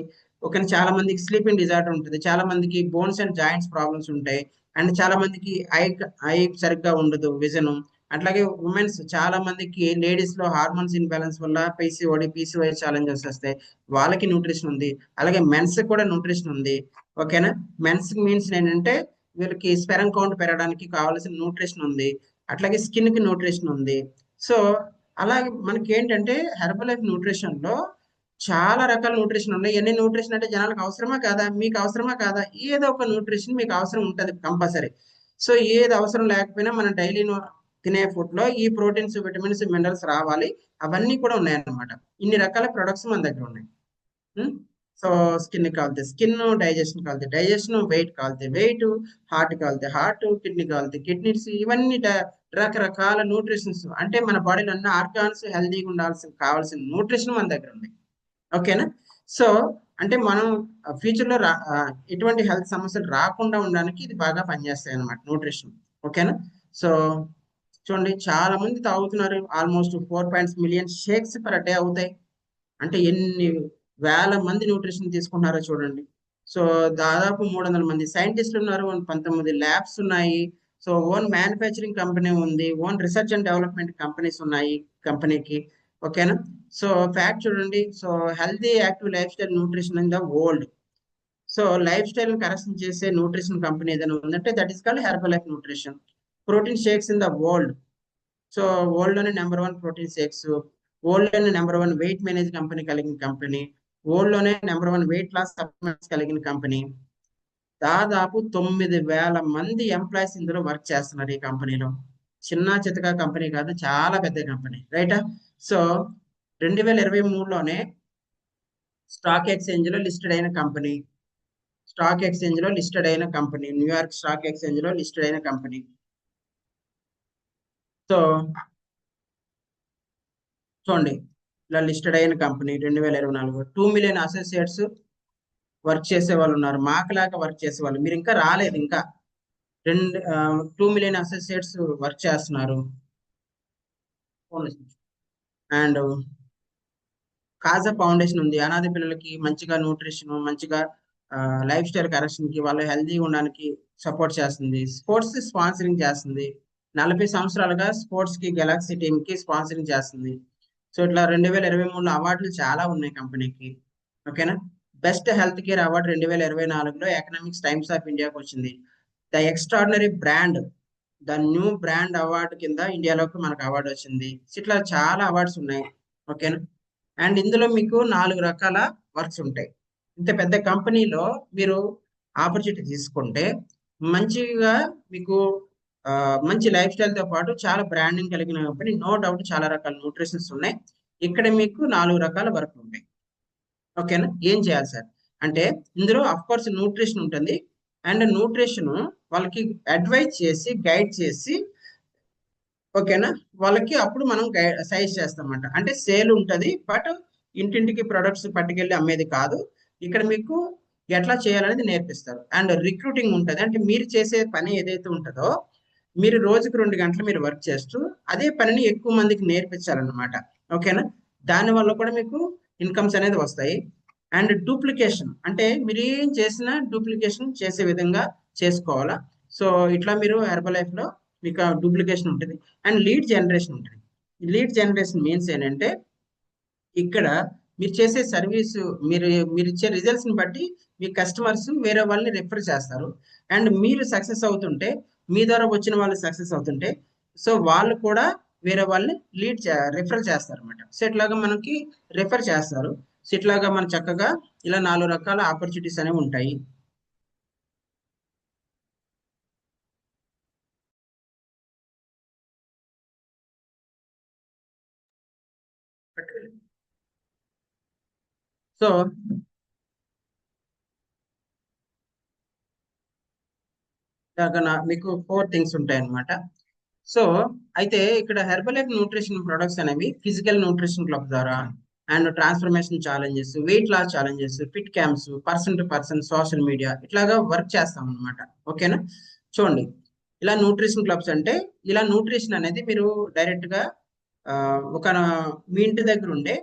ఒక చాలా మందికి స్లీపింగ్ డిజార్డర్ ఉంటుంది, చాలా మందికి బోన్స్ అండ్ జాయింట్స్ ప్రాబ్లమ్స్ ఉంటాయి, అండ్ చాలా మందికి ఐ సరిగ్గా ఉండదు, విజన్. అట్లాగే ఉమెన్స్ చాలా మందికి లేడీస్ లో హార్మోన్స్ ఇన్బ్యాలెన్స్ వల్ల పీసీఓడి ఛాలెంజెస్ వస్తాయి, వాళ్ళకి న్యూట్రిషన్ ఉంది. అలాగే మెన్స్ కూడా న్యూట్రిషన్ ఉంది. ఓకేనా. మెన్స్ మీన్స్ ఏంటంటే వీళ్ళకి స్పెరం కౌంట్ పెరగడానికి కావాల్సిన న్యూట్రిషన్ ఉంది. అట్లాగే స్కిన్ కి న్యూట్రిషన్ ఉంది. సో అలాగే మనకి ఏంటంటే హెర్బలైఫ్ న్యూట్రిషన్ లో చాలా రకాల న్యూట్రిషన్ ఉన్నాయి. ఎన్ని న్యూట్రిషన్ అంటే జనాలకు అవసరమా కాదా, మీకు అవసరమా కాదా, ఏదో ఒక న్యూట్రిషన్ మీకు అవసరం ఉంటుంది కంపల్సరీ. సో ఏది అవసరం లేకపోయినా మనం డైలీ తినే ఫుడ్ లో ఈ ప్రోటీన్స్, విటమిన్స్, మినరల్స్ రావాలి. అవన్నీ కూడా ఉన్నాయన్నమాట. ఇన్ని రకాల ప్రొడక్ట్స్ మన దగ్గర ఉన్నాయి. సో స్కిన్ కావాలితే స్కిన్, డైజెషన్ కావాలితే డైజెషన్, వెయిట్ కావాలితే వెయిట్, హార్ట్ కావాలితే హార్ట్, కిడ్నీ కావాలితే కిడ్నీస్, ఇవన్నీ రకరకాల న్యూట్రిషన్స్. అంటే మన బాడీలో ఉన్న ఆర్గాన్స్ హెల్దీగా ఉండాల్సిన కావాల్సిన న్యూట్రిషన్ మన దగ్గర ఉంది. ఓకేనా. సో అంటే మనం ఫ్యూచర్ లో ఎటువంటి హెల్త్ సమస్యలు రాకుండా ఉండడానికి ఇది బాగా పనిచేస్తాయి అన్నమాట న్యూట్రిషన్. ఓకేనా. సో చూడండి, చాలా మంది తాగుతున్నారు, almost 4 million shakes per day అవుతాయి. అంటే ఎన్ని వేల మంది న్యూట్రిషన్ తీసుకుంటున్నారో చూడండి. సో దాదాపు 300 మంది సైంటిస్టులు ఉన్నారు, 19 ల్యాబ్స్ ఉన్నాయి. సో ఓన్ మ్యానుఫ్యాక్చరింగ్ కంపెనీ ఉంది, own research and development companies ఉన్నాయి కంపెనీకి. ఓకేనా. సో ఫ్యాక్ట్ చూడండి, so healthy active life style nutrition in the world. So life style correction చేసే న్యూట్రిషన్ కంపెనీ ఏదైనా ఉందంటే that is called herbal life nutrition. Protein shakes in the world. So world లోనే number 1 protein shakes, world లోనే number 1 wait manage company కలిగిన company, world లోనే number 1 weight loss supplements కలిగిన company. దాదాపు 9,000 మంది ఎంప్లాయీస్ ఇందులో వర్క్ చేస్తున్నారు ఈ కంపెనీలో. చిన్న చితక కంపెనీ కాదు, చాలా పెద్ద కంపెనీ, రైటా. సో 2023లోనే స్టాక్ ఎక్స్చేంజ్ లో లిస్టెడ్ అయిన కంపెనీ, స్టాక్ ఎక్స్చేంజ్ లో లిస్టెడ్ అయిన కంపెనీ, న్యూయార్క్ స్టాక్ ఎక్స్చేంజ్ లో లిస్టెడ్ అయిన కంపెనీ. సో చూడండి, ఇలా లిస్టెడ్ అయిన కంపెనీ 2024 2 మిలియన్ అసోసియేట్స్ వర్క్ చేసే వాళ్ళు ఉన్నారు, మాకులాగా వర్క్ చేసే వాళ్ళు. మీరు ఇంకా రాలేదు, ఇంకా 2 మిలియన్ అసోసియేట్స్ వర్క్ చేస్తున్నారు. అండ్ కాజా ఫౌండేషన్ ఉంది, అనాథ పిల్లలకి మంచిగా న్యూట్రిషన్, మంచిగా లైఫ్ స్టైల్ కరెక్షన్ కి, వాళ్ళు హెల్తీగా ఉండడానికి సపోర్ట్ చేస్తుంది. స్పోర్ట్స్ స్పాన్సరింగ్ చేస్తుంది, 40 సంవత్సరాలుగా స్పోర్ట్స్ కి గెలాక్సీ టీమ్ కి స్పాన్సరింగ్ చేస్తుంది. సో ఇట్లా 2023లో అవార్డులు చాలా ఉన్నాయి కంపెనీకి. ఓకేనా. బెస్ట్ హెల్త్ కేర్ అవార్డు 2024లో ఎకనామిక్స్ టైమ్స్ ఆఫ్ ఇండియాకి వచ్చింది. The extraordinary brand, the new brand award కింద ఇండియాలోకి మనకు అవార్డు వచ్చింది. ఇట్లా చాలా అవార్డ్స్ ఉన్నాయి. ఓకేనా. అండ్ ఇందులో మీకు 4 రకాల వర్క్స్ ఉంటాయి. ఇంత పెద్ద కంపెనీలో మీరు ఆపర్చునిటీ తీసుకుంటే మంచిగా మీకు మంచి లైఫ్ స్టైల్ తో పాటు చాలా బ్రాండింగ్ కలిగిన కంపెనీ, నో డౌట్ చాలా రకాల న్యూట్రిషన్స్ ఉన్నాయి. ఇక్కడ మీకు 4 రకాల వర్క్ ఉంటాయి. ఓకేనా. ఏం చేయాలి సార్ అంటే ఇందులో అఫ్ కోర్స్ న్యూట్రిషన్ ఉంటుంది, అండ్ న్యూట్రిషన్ వాళ్ళకి అడ్వైజ్ చేసి గైడ్ చేసి, ఓకేనా, వాళ్ళకి అప్పుడు మనం సజెస్ట్ చేస్తామంట. అంటే సేల్ ఉంటుంది, బట్ ఇంటింటికి ప్రొడక్ట్స్ పట్టుకెళ్ళి అమ్మేది కాదు. ఇక్కడ మీకు ఎట్లా చేయాలనేది నేర్పిస్తారు. అండ్ రిక్రూటింగ్ ఉంటుంది, అంటే మీరు చేసే పని ఏదైతే ఉంటుందో, మీరు రోజుకు 2 గంటలు మీరు వర్క్ చేస్తూ అదే పనిని ఎక్కువ మందికి నేర్పించాలన్నమాట. ఓకేనా, దానివల్ల కూడా మీకు ఇన్కమ్స్ అనేది వస్తాయి. అండ్ డూప్లికేషన్ అంటే మీరు ఏం చేసినా డూప్లికేషన్ చేసే విధంగా చేసుకోవాలా. సో ఇట్లా మీరు హెర్బల్ లైఫ్ లో మీకు డూప్లికేషన్ ఉంటుంది. అండ్ లీడ్ జనరేషన్ ఉంటుంది. లీడ్ జనరేషన్ మీన్స్ ఏంటంటే, ఇక్కడ మీరు చేసే సర్వీస్, మీరు మీరు ఇచ్చే రిజల్ట్స్ ని బట్టి మీ కస్టమర్స్ వేరే వాళ్ళని రిఫర్ చేస్తారు. అండ్ మీరు సక్సెస్ అవుతుంటే, మీ ద్వారా వచ్చిన వాళ్ళు సక్సెస్ అవుతుంటే, సో వాళ్ళు కూడా వేరే వాళ్ళని రిఫర్ చేస్తారు అనమాట. సో ఇట్లాగా మనకి రిఫర్ చేస్తారు. సో ఇట్లాగా మనం చక్కగా ఇలా 4 రకాల ఆపర్చునిటీస్ అనేవి ఉంటాయి. సో ఇలాగా మీకు 4 థింగ్స్ ఉంటాయి అన్నమాట. సో అయితే ఇక్కడ హెర్బల్ లైఫ్ న్యూట్రిషన్ ప్రొడక్ట్స్ అనేవి ఫిజికల్ న్యూట్రిషన్ క్లబ్ ద్వారా, and transformation challenges, weight loss challenges, fit camps, person to person, social media ఇట్లాగా వర్క్ చేస్తాం అనమాట. ఓకేనా, చూడండి, ఇలా న్యూట్రిషన్ క్లబ్స్ అంటే, ఇలా న్యూట్రిషన్ అనేది మీరు డైరెక్ట్ గా ఆ, ఒక మీ ఇంటి దగ్గర ఉండే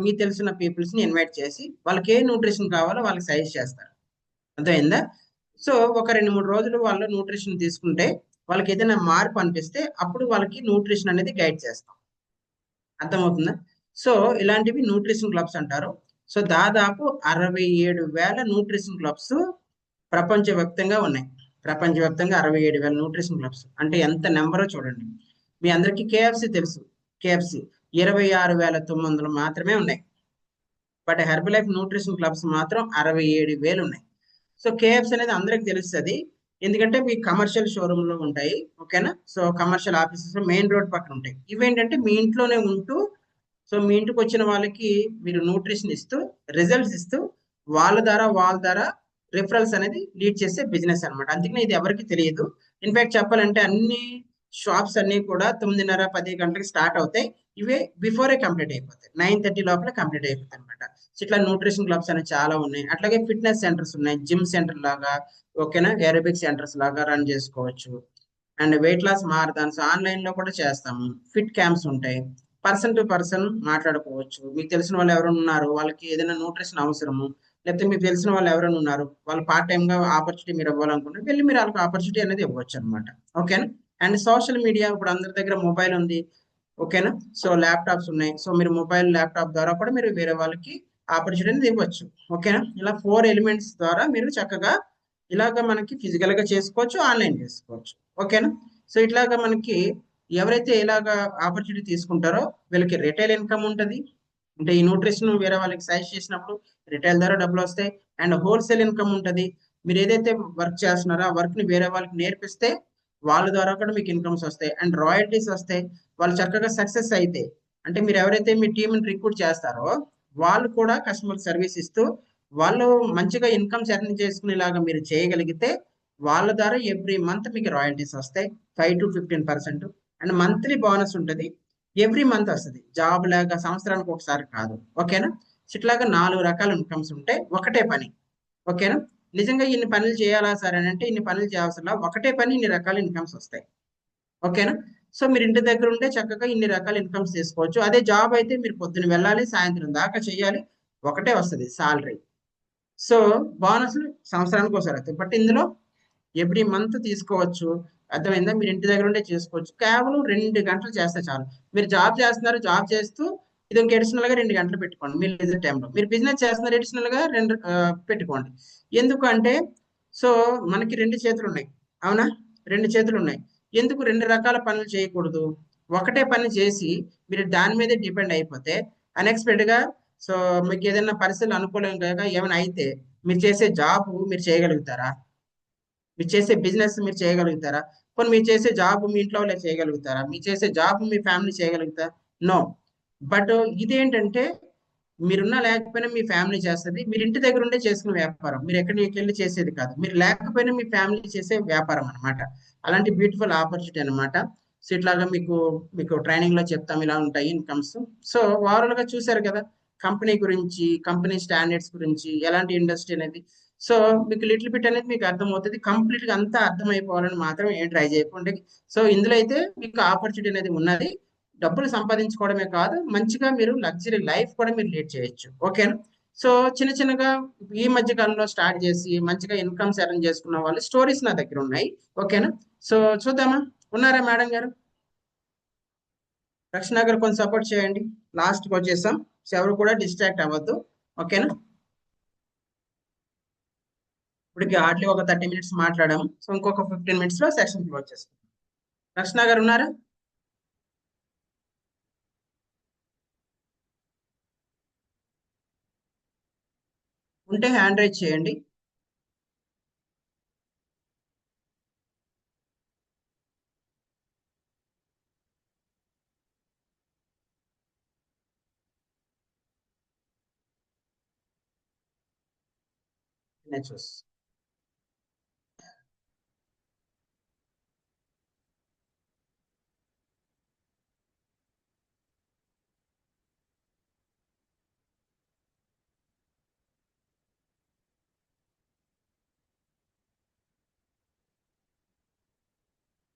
మీ తెలిసిన పీపుల్స్ ని ఇన్వైట్ చేసి వాళ్ళకి ఏ న్యూట్రిషన్ కావాలో వాళ్ళకి సజెస్ట్ చేస్తారు. అర్థమైందా? సో ఒక 2-3 రోజులు వాళ్ళు న్యూట్రిషన్ తీసుకుంటే, వాళ్ళకి ఏదైనా మార్పు అనిపిస్తే అప్పుడు వాళ్ళకి న్యూట్రిషన్ అనేది గైడ్ చేస్తాం. అర్థమవుతుందా? సో ఇలాంటివి న్యూట్రిషన్ క్లబ్స్ అంటారు. సో దాదాపు 67,000 న్యూట్రిషన్ క్లబ్స్ ప్రపంచవ్యాప్తంగా ఉన్నాయి. ప్రపంచవ్యాప్తంగా 67,000 న్యూట్రిషన్ క్లబ్స్ అంటే ఎంత నెంబరో చూడండి. మీ అందరికీ కేఎఫ్సి తెలుసు. కేఎఫ్సి 26,900 మాత్రమే ఉన్నాయి. But herbal life nutrition clubs మాత్రం 67,000 ఉన్నాయి. సో కేఎఫ్స్ అనేది అందరికి తెలుస్తుంది, ఎందుకంటే మీ కమర్షియల్ షోరూమ్ లో ఉంటాయి. ఓకేనా, so commercial offices main road పక్కన ఉంటాయి. ఇవేంటంటే మీ ఇంట్లోనే ఉంటూ, సో మీ ఇంటికి వచ్చిన వాళ్ళకి మీరు న్యూట్రిషన్ ఇస్తూ, రిజల్ట్స్ ఇస్తూ, వాళ్ళ ద్వారా రిఫరల్స్ అనేది లీడ్ చేసే బిజినెస్ అనమాట. అందుకనే ఇది ఎవరికి తెలియదు. ఇన్ఫాక్ట్ చెప్పాలంటే అన్ని షాప్స్ అన్ని కూడా 9:30-10 గంటలకు స్టార్ట్ అవుతాయి. ఇవే బిఫోరే కంప్లీట్ అయిపోతాయి, 9:30 లోపల కంప్లీట్ అయిపోతాయి అనమాట. ఇట్లా న్యూట్రిషన్ క్లబ్స్ అనేవి చాలా ఉన్నాయి. అట్లాగే ఫిట్నెస్ సెంటర్స్ ఉన్నాయి, జిమ్ సెంటర్ లాగా, ఓకేనా, ఏరోబిక్ సెంటర్స్ లాగా రన్ చేసుకోవచ్చు. And weight loss marathons online లో కూడా చేస్తాము. ఫిట్ క్యాంప్స్ ఉంటాయి, పర్సన్ టు పర్సన్ మాట్లాడుకోవచ్చు. మీకు తెలిసిన వాళ్ళు ఎవరైనా ఉన్నారు, వాళ్ళకి ఏదైనా న్యూట్రిషన్ అవసరము, లేకపోతే మీకు తెలిసిన వాళ్ళు ఎవరైనా ఉన్నారు, వాళ్ళు పార్ట్ టైం గా ఆపర్చునిటీ మీరు ఇవ్వాలనుకుంటే వెళ్ళి మీరు వాళ్ళకి ఆపర్చునిటీ అనేది ఇవ్వచ్చు అనమాట. ఓకేనా, అండ్ సోషల్ మీడియా ఇప్పుడు అందరి దగ్గర మొబైల్ ఉంది. ఓకేనా, సో ల్యాప్టాప్స్ ఉన్నాయి. సో మీరు మొబైల్ ల్యాప్టాప్ ద్వారా కూడా మీరు వేరే వాళ్ళకి ఆపర్చునిటీ అనేది ఇవ్వచ్చు. ఓకేనా, ఇలా 4 ఎలిమెంట్స్ ద్వారా మీరు చక్కగా ఇలాగ మనకి ఫిజికల్ గా చేసుకోవచ్చు, ఆన్లైన్ చేసుకోవచ్చు. ఓకేనా, సో ఇట్లాగా మనకి ఎవరైతే ఇలాగ ఆపర్చునిటీ తీసుకుంటారో వీళ్ళకి రిటైల్ ఇన్కమ్ ఉంటుంది. అంటే ఈ న్యూట్రిషన్ వేరే వాళ్ళకి సజెస్ట్ చేసినప్పుడు రిటైల్ ద్వారా డబ్బులు వస్తాయి. అండ్ హోల్సేల్ ఇన్కమ్ ఉంటుంది. మీరు ఏదైతే వర్క్ చేస్తున్నారో ఆ వర్క్ ని వేరే వాళ్ళకి నేర్పిస్తే వాళ్ళ ద్వారా కూడా మీకు ఇన్కమ్స్ వస్తాయి, అండ్ రాయల్టీస్ వస్తాయి. వాళ్ళు చక్కగా సక్సెస్ అయితే, అంటే మీరు ఎవరైతే మీ టీంని రిక్రూట్ చేస్తారో వాళ్ళు కూడా కస్టమర్ సర్వీస్ ఇస్తూ వాళ్ళు మంచిగా ఇన్కమ్స్ ఎర్న్ చేసుకునేలాగా మీరు చేయగలిగితే, వాళ్ళ ద్వారా ఎవ్రీ మంత్ మీకు రాయల్టీస్ వస్తాయి, 5 to 15%. అండ్ మంత్లీ బోనస్ ఉంటుంది, ఎవ్రీ మంత్ వస్తుంది. జాబ్ లాగా సంవత్సరానికి ఒకసారి కాదు. ఓకేనా, సో ఇట్లాగా 4 రకాల ఇన్కమ్స్ ఉంటాయి ఒకటే పని. ఓకేనా, నిజంగా ఇన్ని పనులు చేయాలా సార్ అని అంటే ఇన్ని పనులు చేయాల్సిన ఒకటే పని ఇన్ని రకాల ఇన్కమ్స్ వస్తాయి. ఓకేనా, సో మీరు ఇంటి దగ్గర ఉంటే చక్కగా ఇన్ని రకాల ఇన్కమ్స్ తీసుకోవచ్చు. అదే జాబ్ అయితే మీరు పొద్దున వెళ్ళాలి, సాయంత్రం దాకా చేయాలి, ఒకటే వస్తుంది సాలరీ. సో బోనస్ సంవత్సరానికి ఒకసారి వస్తాయి, బట్ ఇందులో ఎవ్రీ మంత్ తీసుకోవచ్చు. అర్థమైందా? మీరు ఇంటి దగ్గర ఉంటే చేసుకోవచ్చు. కేవలం 2 గంటలు చేస్తే చాలు. మీరు జాబ్ చేస్తున్నారు, జాబ్ చేస్తూ ఇది ఇంక అడిషనల్ గా 2 గంటలు పెట్టుకోండి. మీరు లీజర్ టైంలో మీరు బిజినెస్ చేస్తున్నారు, అడిషనల్ గా 2 పెట్టుకోండి. ఎందుకు అంటే, సో మనకి 2 చేతులు ఉన్నాయి, అవునా? 2 చేతులు ఉన్నాయి. ఎందుకు 2 రకాల పనులు చేయకూడదు? ఒకటే పని చేసి మీరు దాని మీదే డిపెండ్ అయిపోతే అన్ఎక్స్పెక్టెడ్ గా, సో మీకు ఏదైనా పరిస్థితులు అనుకూలంగా ఏమైనా అయితే మీరు చేసే జాబ్ మీరు చేయగలుగుతారా? మీరు చేసే బిజినెస్ మీరు చేయగలుగుతారా? పోనీ మీరు చేసే జాబ్ మీ ఇంట్లో వాళ్ళే చేయగలుగుతారా? మీరు చేసే జాబ్ మీ ఫ్యామిలీ చేయగలుగుతారా? నో. బట్ ఇదేంటంటే మీరున్నా లేకపోయినా మీ ఫ్యామిలీ చేస్తుంది. మీరు ఇంటి దగ్గర ఉండే చేసుకునే వ్యాపారం, మీరు ఎక్కడికి వెళ్ళి చేసేది కాదు. మీరు లేకపోయినా మీ ఫ్యామిలీ చేసే వ్యాపారం అనమాట. అలాంటి బ్యూటిఫుల్ ఆపర్చునిటీ అనమాట. సో ఇట్లాగా మీకు మీకు ట్రైనింగ్ లో చెప్తాం ఇలా ఉంటాయి ఇన్కమ్స్. సో ఓవరాల్ గా చూసారు కదా కంపెనీ గురించి, కంపెనీ స్టాండర్డ్స్ గురించి, ఎలాంటి ఇండస్ట్రీ అనేది. సో మీకు లిటిల్ బిట్ అనేది మీకు అర్థమవుతుంది. కంప్లీట్ గా అంతా అర్థమైపోవాలని మాత్రం ఏం ట్రై చేయకండి. సో ఇందులో అయితే మీకు ఆపర్చునిటీ అనేది ఉన్నది. డబ్బులు సంపాదించుకోవడమే కాదు, మంచిగా మీరు లగ్జరీ లైఫ్ కూడా మీరు లీడ్ చేయొచ్చు. ఓకేనా? సో చిన్న చిన్నగా ఈ మధ్య కాలంలో స్టార్ట్ చేసి మంచిగా ఇన్కమ్స్ ఎర్న్ చేసుకున్న వాళ్ళు స్టోరీస్ నా దగ్గర ఉన్నాయి. ఓకేనా? సో చూద్దామా? ఉన్నారా మేడం గారు? రక్షణ గారు కొంచెం సపోర్ట్ చేయండి. లాస్ట్కి వచ్చేసాం. సో ఎవరు కూడా డిస్ట్రాక్ట్ అవ్వద్దు. ఓకేనా? ఇప్పటికి హార్డ్లీ ఒక 30 మినిట్స్ మాట్లాడాము. సో ఇంకొక 15 మినిట్స్ లో సెషన్ క్లోజ్ చేస్తాం. రక్షణ గారు ఉన్నారా? ఉంటే హ్యాండ్ రైజ్ చేయండి. నేను చూస్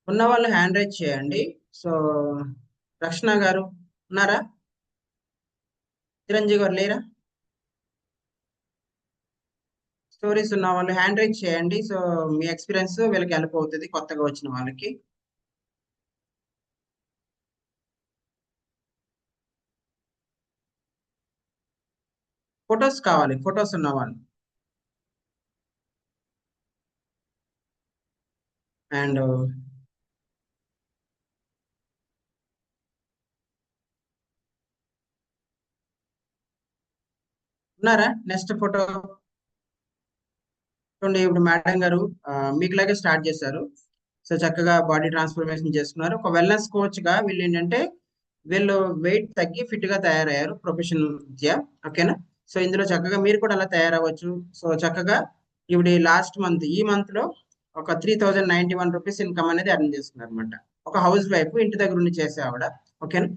ఉన్న వాళ్ళు హ్యాండ్ రైజ్ చేయండి. సో రక్షణ గారు ఉన్నారా? చిరంజీవి గారు లేరా? స్టోరీస్ ఉన్న వాళ్ళు హ్యాండ్ రైజ్ చేయండి. సో మీ ఎక్స్పీరియన్స్ వీళ్ళకి హెల్ప్ అవుతుంది, కొత్తగా వచ్చిన వాళ్ళకి. ఫొటోస్ కావాలి, ఫొటోస్ ఉన్న వాళ్ళు. అండ్ ఉన్నారా? నెక్స్ట్ ఫోటో చూడండి. ఇప్పుడు మేడం గారు మీకులాగే స్టార్ట్ చేశారు. సో చక్కగా బాడీ ట్రాన్స్ఫర్మేషన్ చేసుకున్నారు. ఒక వెల్నెస్ కోచ్ గా వీళ్ళు ఏంటంటే వీళ్ళు వెయిట్ తగ్గి ఫిట్ గా తయారయ్యారు ప్రొఫెషనల్ రీత్యా. ఓకేనా? సో ఇందులో చక్కగా మీరు కూడా అలా తయారవ్వచ్చు. సో చక్కగా ఇప్పుడు లాస్ట్ మంత్, ఈ మంత్ లో ఒక 3091 రూపీస్ ఇన్కమ్ అనేది అర్న్ చేస్తున్నారు అనమాట. ఒక హౌస్ వైఫ్, ఇంటి దగ్గర ఉండి చేసే ఆవిడ. ఓకేనా?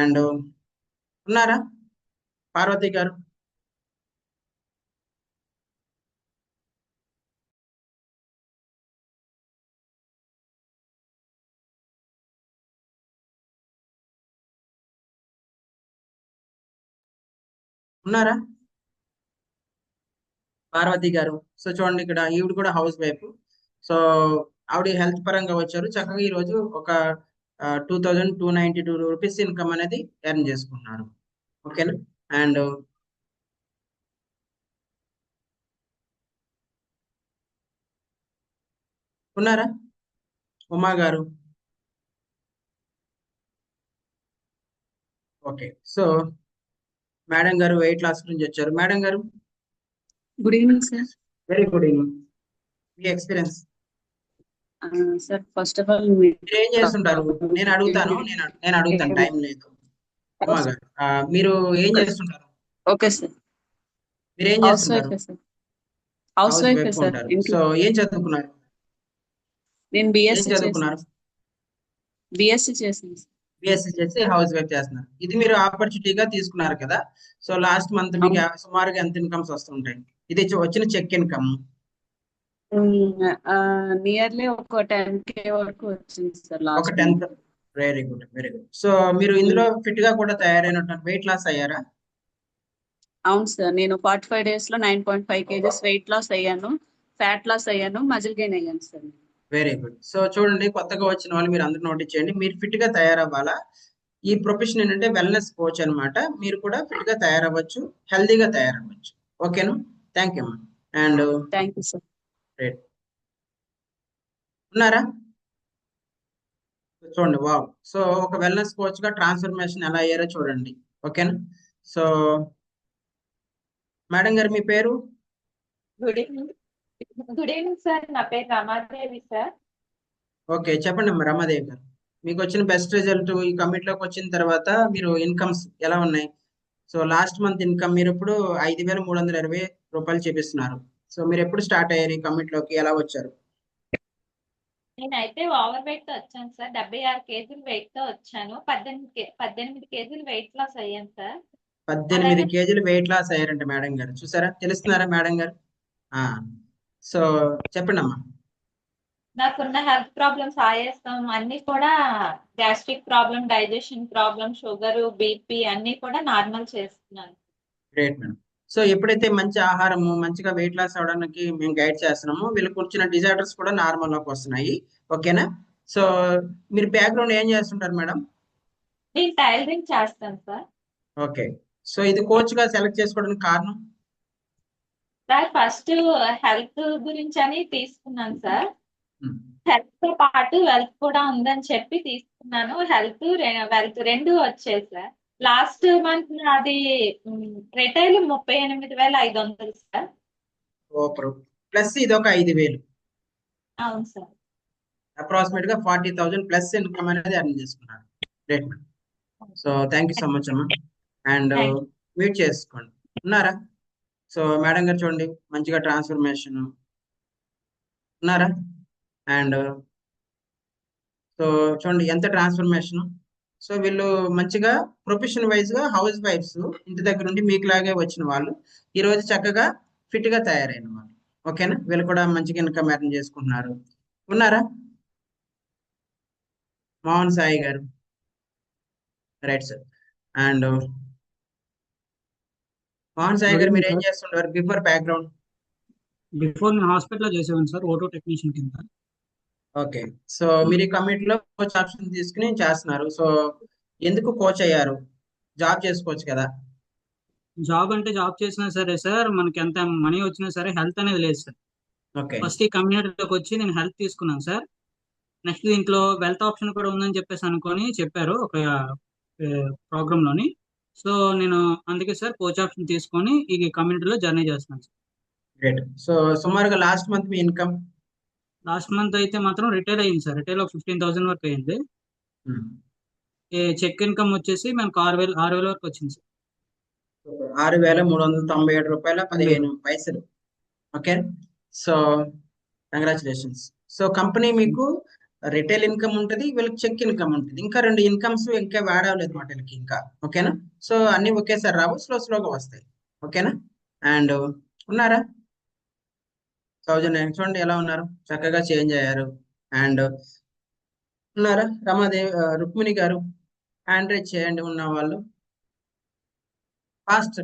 అండ్ ఉన్నారా పార్వతి గారు? ఉన్నారా పార్వతి గారు? సో చూడండి, ఇక్కడ ఈవిడ కూడా హౌస్ వైఫ్. సో ఆవిడ హెల్త్ పరంగా వచ్చారు. చక్కగా ఈ రోజు ఒక 2292 రూపీస్ ఇన్కమ్ అనేది ఎర్న్ చేసుకున్నారు. ఓకేనా? అండ్ ఉన్నారా ఉమా గారు? ఓకే. సో మేడం గారు వెయిట్ లాస్ నుంచి వచ్చారు. మేడం గారు good evening sir. Very good evening. Me experience sir first of all మీరు ఏం చేస్తుంటారు? నేను అడుగుతాను, నేను అడుగుతాను, టైం లేదు. ఉమా గారు మీరు ఏం చేస్తుంటారు? Okay sir. మీరు ఏం హౌస్ చేస్తుంటారు? Wife sir. House house wife wife sir. ఉంటారు. ఇంట్లో సో ఏం చదువుకున్నారు? నేను ఏం బిఎస్సి చేశాను. చదువుకున్నారు? బిఎస్సి చేశాను సార్. బిఎస్సి చేసి హౌస్ వైఫ్ చేస్తున్నారు. ఇది మీరు ఆపర్చునిటీగా తీసుకున్నారు కదా. సో లాస్ట్ మంత్ మీకు అవును. సుమారుగా ఎంత ఇన్కమ్స్ వస్తుంటాయి? ఇది వచ్చిన చెక్ ఇన్కమ్ నియర్లీ ఒక 10K వరకు వచ్చింది సార్ ఒక last 10. Month. Very good, very good. So మీరు ఇందులో ఫిట్ గా కూడా తయారైనట్టు వెయిట్ లాస్ అయ్యారా? అవును సార్. నేను 45 days లో 9.5 kgs వెయిట్ లాస్ అయ్యాను, ఫ్యాట్ లాస్ అయ్యాను, మజిల్ గెయిన్ అయ్యాను సార్. Very good. సో చూడండి, కొత్తగా వచ్చిన వాళ్ళు మీరు అందరూ నోటీస్ చేయండి. మీరు ఫిట్ గా తయారవ్వాలా? ఈ ప్రొఫెషన్ ఏంటంటే వెల్నెస్ కోచ్ అన్నమాట. మీరు కూడా ఫిట్ గా తయారవ్వచ్చు, హెల్దీగా తయారవ్వచ్చు. ఓకేనా? Thank you. And thank you sir. ఉన్నారా? చూడండి, వావ్. సో ఒక వెల్నెస్ కోచ్ గా ట్రాన్స్ఫర్మేషన్ ఎలా అయ్యారో చూడండి. ఓకేనా? సో మేడం గారు మీ పేరు? Good evening. Good evening sir. నా పేరు రమాదేవి సార్. ఓకే, చెప్పండి అమ్మా రమాదేవి గారు. మీకు వచ్చిన బెస్ట్ రిజల్ట్ ఈ కమిటీలోకి వచ్చిన తర్వాత మీరు ఇన్కమ్స్ ఎలా ఉన్నాయి? సో లాస్ట్ మంత్ ఇన్కమ్ మీరు ఇప్పుడు 5,320 రూపాయలు చూపిస్తున్నారు. సో మీరు ఎప్పుడు స్టార్ట్ అయ్యారు ఈ కమిటీలోకి, ఎలా వచ్చారు? నేనైతే ఓవర్ వెయిట్ తో వచ్చాను సార్. 76 కేజీలు వెయిట్ తో వచ్చాను. 18 కేజీలు వెయిట్ లాస్ అయ్యాను సార్. 18 అలాగే కేజీలు వెయిట్ లాస్ అయ్యారంట మేడం గారు, చూసారా? తెలుస్తున్నారా మేడం గారు? ఆ సో చెప్పండి అమ్మా. నాకున్న హెల్త్ ప్రాబ్లమ్స్, ఆయాసం అన్ని కూడా, gastric problem, digestion problem, sugar, BP అన్ని కూడా నార్మల్ చేస్తున్నాను. Great madam. సో ఎప్పుడైతే మంచి ఆహారము మంచిగా వెయిట్ లాస్ అవడానికి మేము గైడ్ చేస్తున్నామో వీళ్ళకి వచ్చిన డిజార్డర్స్ కూడా నార్మల్ లోకి వస్తున్నాయి. ఓకేనా? సో మీరు బ్యాక్గ్రౌండ్ ఏం చేస్తుంటారు మేడం? నేను టైలరింగ్ చేస్తాను సార్. ఓకే. సో ఇది కోచ్ గా సెలెక్ట్ చేసుకోవడానికి కారణం? సార్ ఫస్ట్ హెల్త్ గురించి అని తీసుకున్నాను సార్. ఉమ్, హెల్త్ తో పాటు వెల్త్ కూడా ఉందని చెప్పి తీసుకున్నాను. హెల్త్ వెల్త్ రెండు వచ్చాయి సార్. లాస్ట్ మంత్ నాది రిటైల్ 38,500 సార్. సూపర్. ప్లస్ ఇది ఒక 5,000, అవును సార్. అప్రాక్సిమేట్ గా 40,000 ప్లస్ ఇన్కమ్ అనేది అర్న్ చేసుకున్నారు. Great madam. So thank you so much అమ్మా. And Thank you. మీట్ చేసుకోండి. ఉన్నారా? సో మేడం గారు చూడండి, మంచిగా ట్రాన్స్ఫర్మేషన్ ఉన్నారా? అండ్ సో చూడండి ఎంత ట్రాన్స్ఫర్మేషన్. సో వీళ్ళు మంచిగా ప్రొఫెషన్ వైజ్ గా హౌస్ వైఫ్స్, ఇంటి దగ్గర నుండి మీకులాగే వచ్చిన వాళ్ళు ఈ రోజు చక్కగా ఫిట్ గా తయారైన వాళ్ళు. ఓకేనా? వీళ్ళు కూడా మంచిగా ఇన్కమ్ ఎర్న్ చేసుకుంటున్నారు. ఉన్నారా? మోహన్ సాయి గారు, right sir. And Mohan Sai గారు మీరు ఏం చేస్తుంటారు బిఫోర్ బ్యాక్గ్రౌండ్? బిఫోర్ నేను హాస్పిటల్లో చేసేవాను సార్, ఆటో టెక్నీషియన్ కింద. ఓకే. సో మీరు ఈ కమిటీలో కోచ్ ఆప్షన్ తీసుకుని చేస్తున్నారు. సో ఎందుకు కోచ్ అయ్యారు? జాబ్ చేసుకోవచ్చు కదా. జాబ్ అంటే జాబ్ చేసినా సరే సార్, మనకి ఎంత మనీ వచ్చినా సరే హెల్త్ అనేది లేదు సార్. ఓకే. ఫస్ట్ ఈ కమ్యూనిటీలోకి వచ్చి నేను హెల్త్ తీసుకున్నాను సార్. నెక్స్ట్ దీంట్లో వెల్త్ ఆప్షన్ కూడా ఉందని చెప్పేసి అనుకొని చెప్పారు ఒక ప్రోగ్రామ్ లోని. సో నేను అందుకే సార్ కోచ్ ఆప్షన్ తీసుకొని ఈ కమ్యూనిటీలో జర్నీ చేస్తున్నాను సార్. గ్రేట్. సో సుమారుగా లాస్ట్ మంత్ మీ ఇన్కమ్? లాస్ట్ మంత్ అయితే మాత్రం రిటైల్ అయింది సార్. రిటైల్ ఒక 15,000 వరకు అయింది. చెక్ ఇన్కమ్ వచ్చేసి మనకు 6,000 వరకు వచ్చింది సార్. 6,397 రూపాయల 15 పైసలు. Okay. So congratulations. So company మీకు రిటైల్ ఇన్కమ్ ఉంటుంది, వీళ్ళకి చెక్ ఇన్కమ్ ఉంటుంది. ఇంకా 2 ఇన్కమ్స్ ఇంకా వాడలేదు మాట వీళ్ళకి ఇంకా. ఓకేనా? సో అన్ని ఒకేసారి రావు, స్లోగా వస్తాయి. ఓకేనా? అండ్ ఉన్నారా? 1009 చూడండి ఎలా ఉన్నారు, చక్కగా చేంజ్ అయ్యారు. అండ్ ఉన్నారా? రమాదేవి, రుక్మిణి గారు హ్యాండ్ రైజ్ చేయండి ఉన్న వాళ్ళు. ఫాస్ట్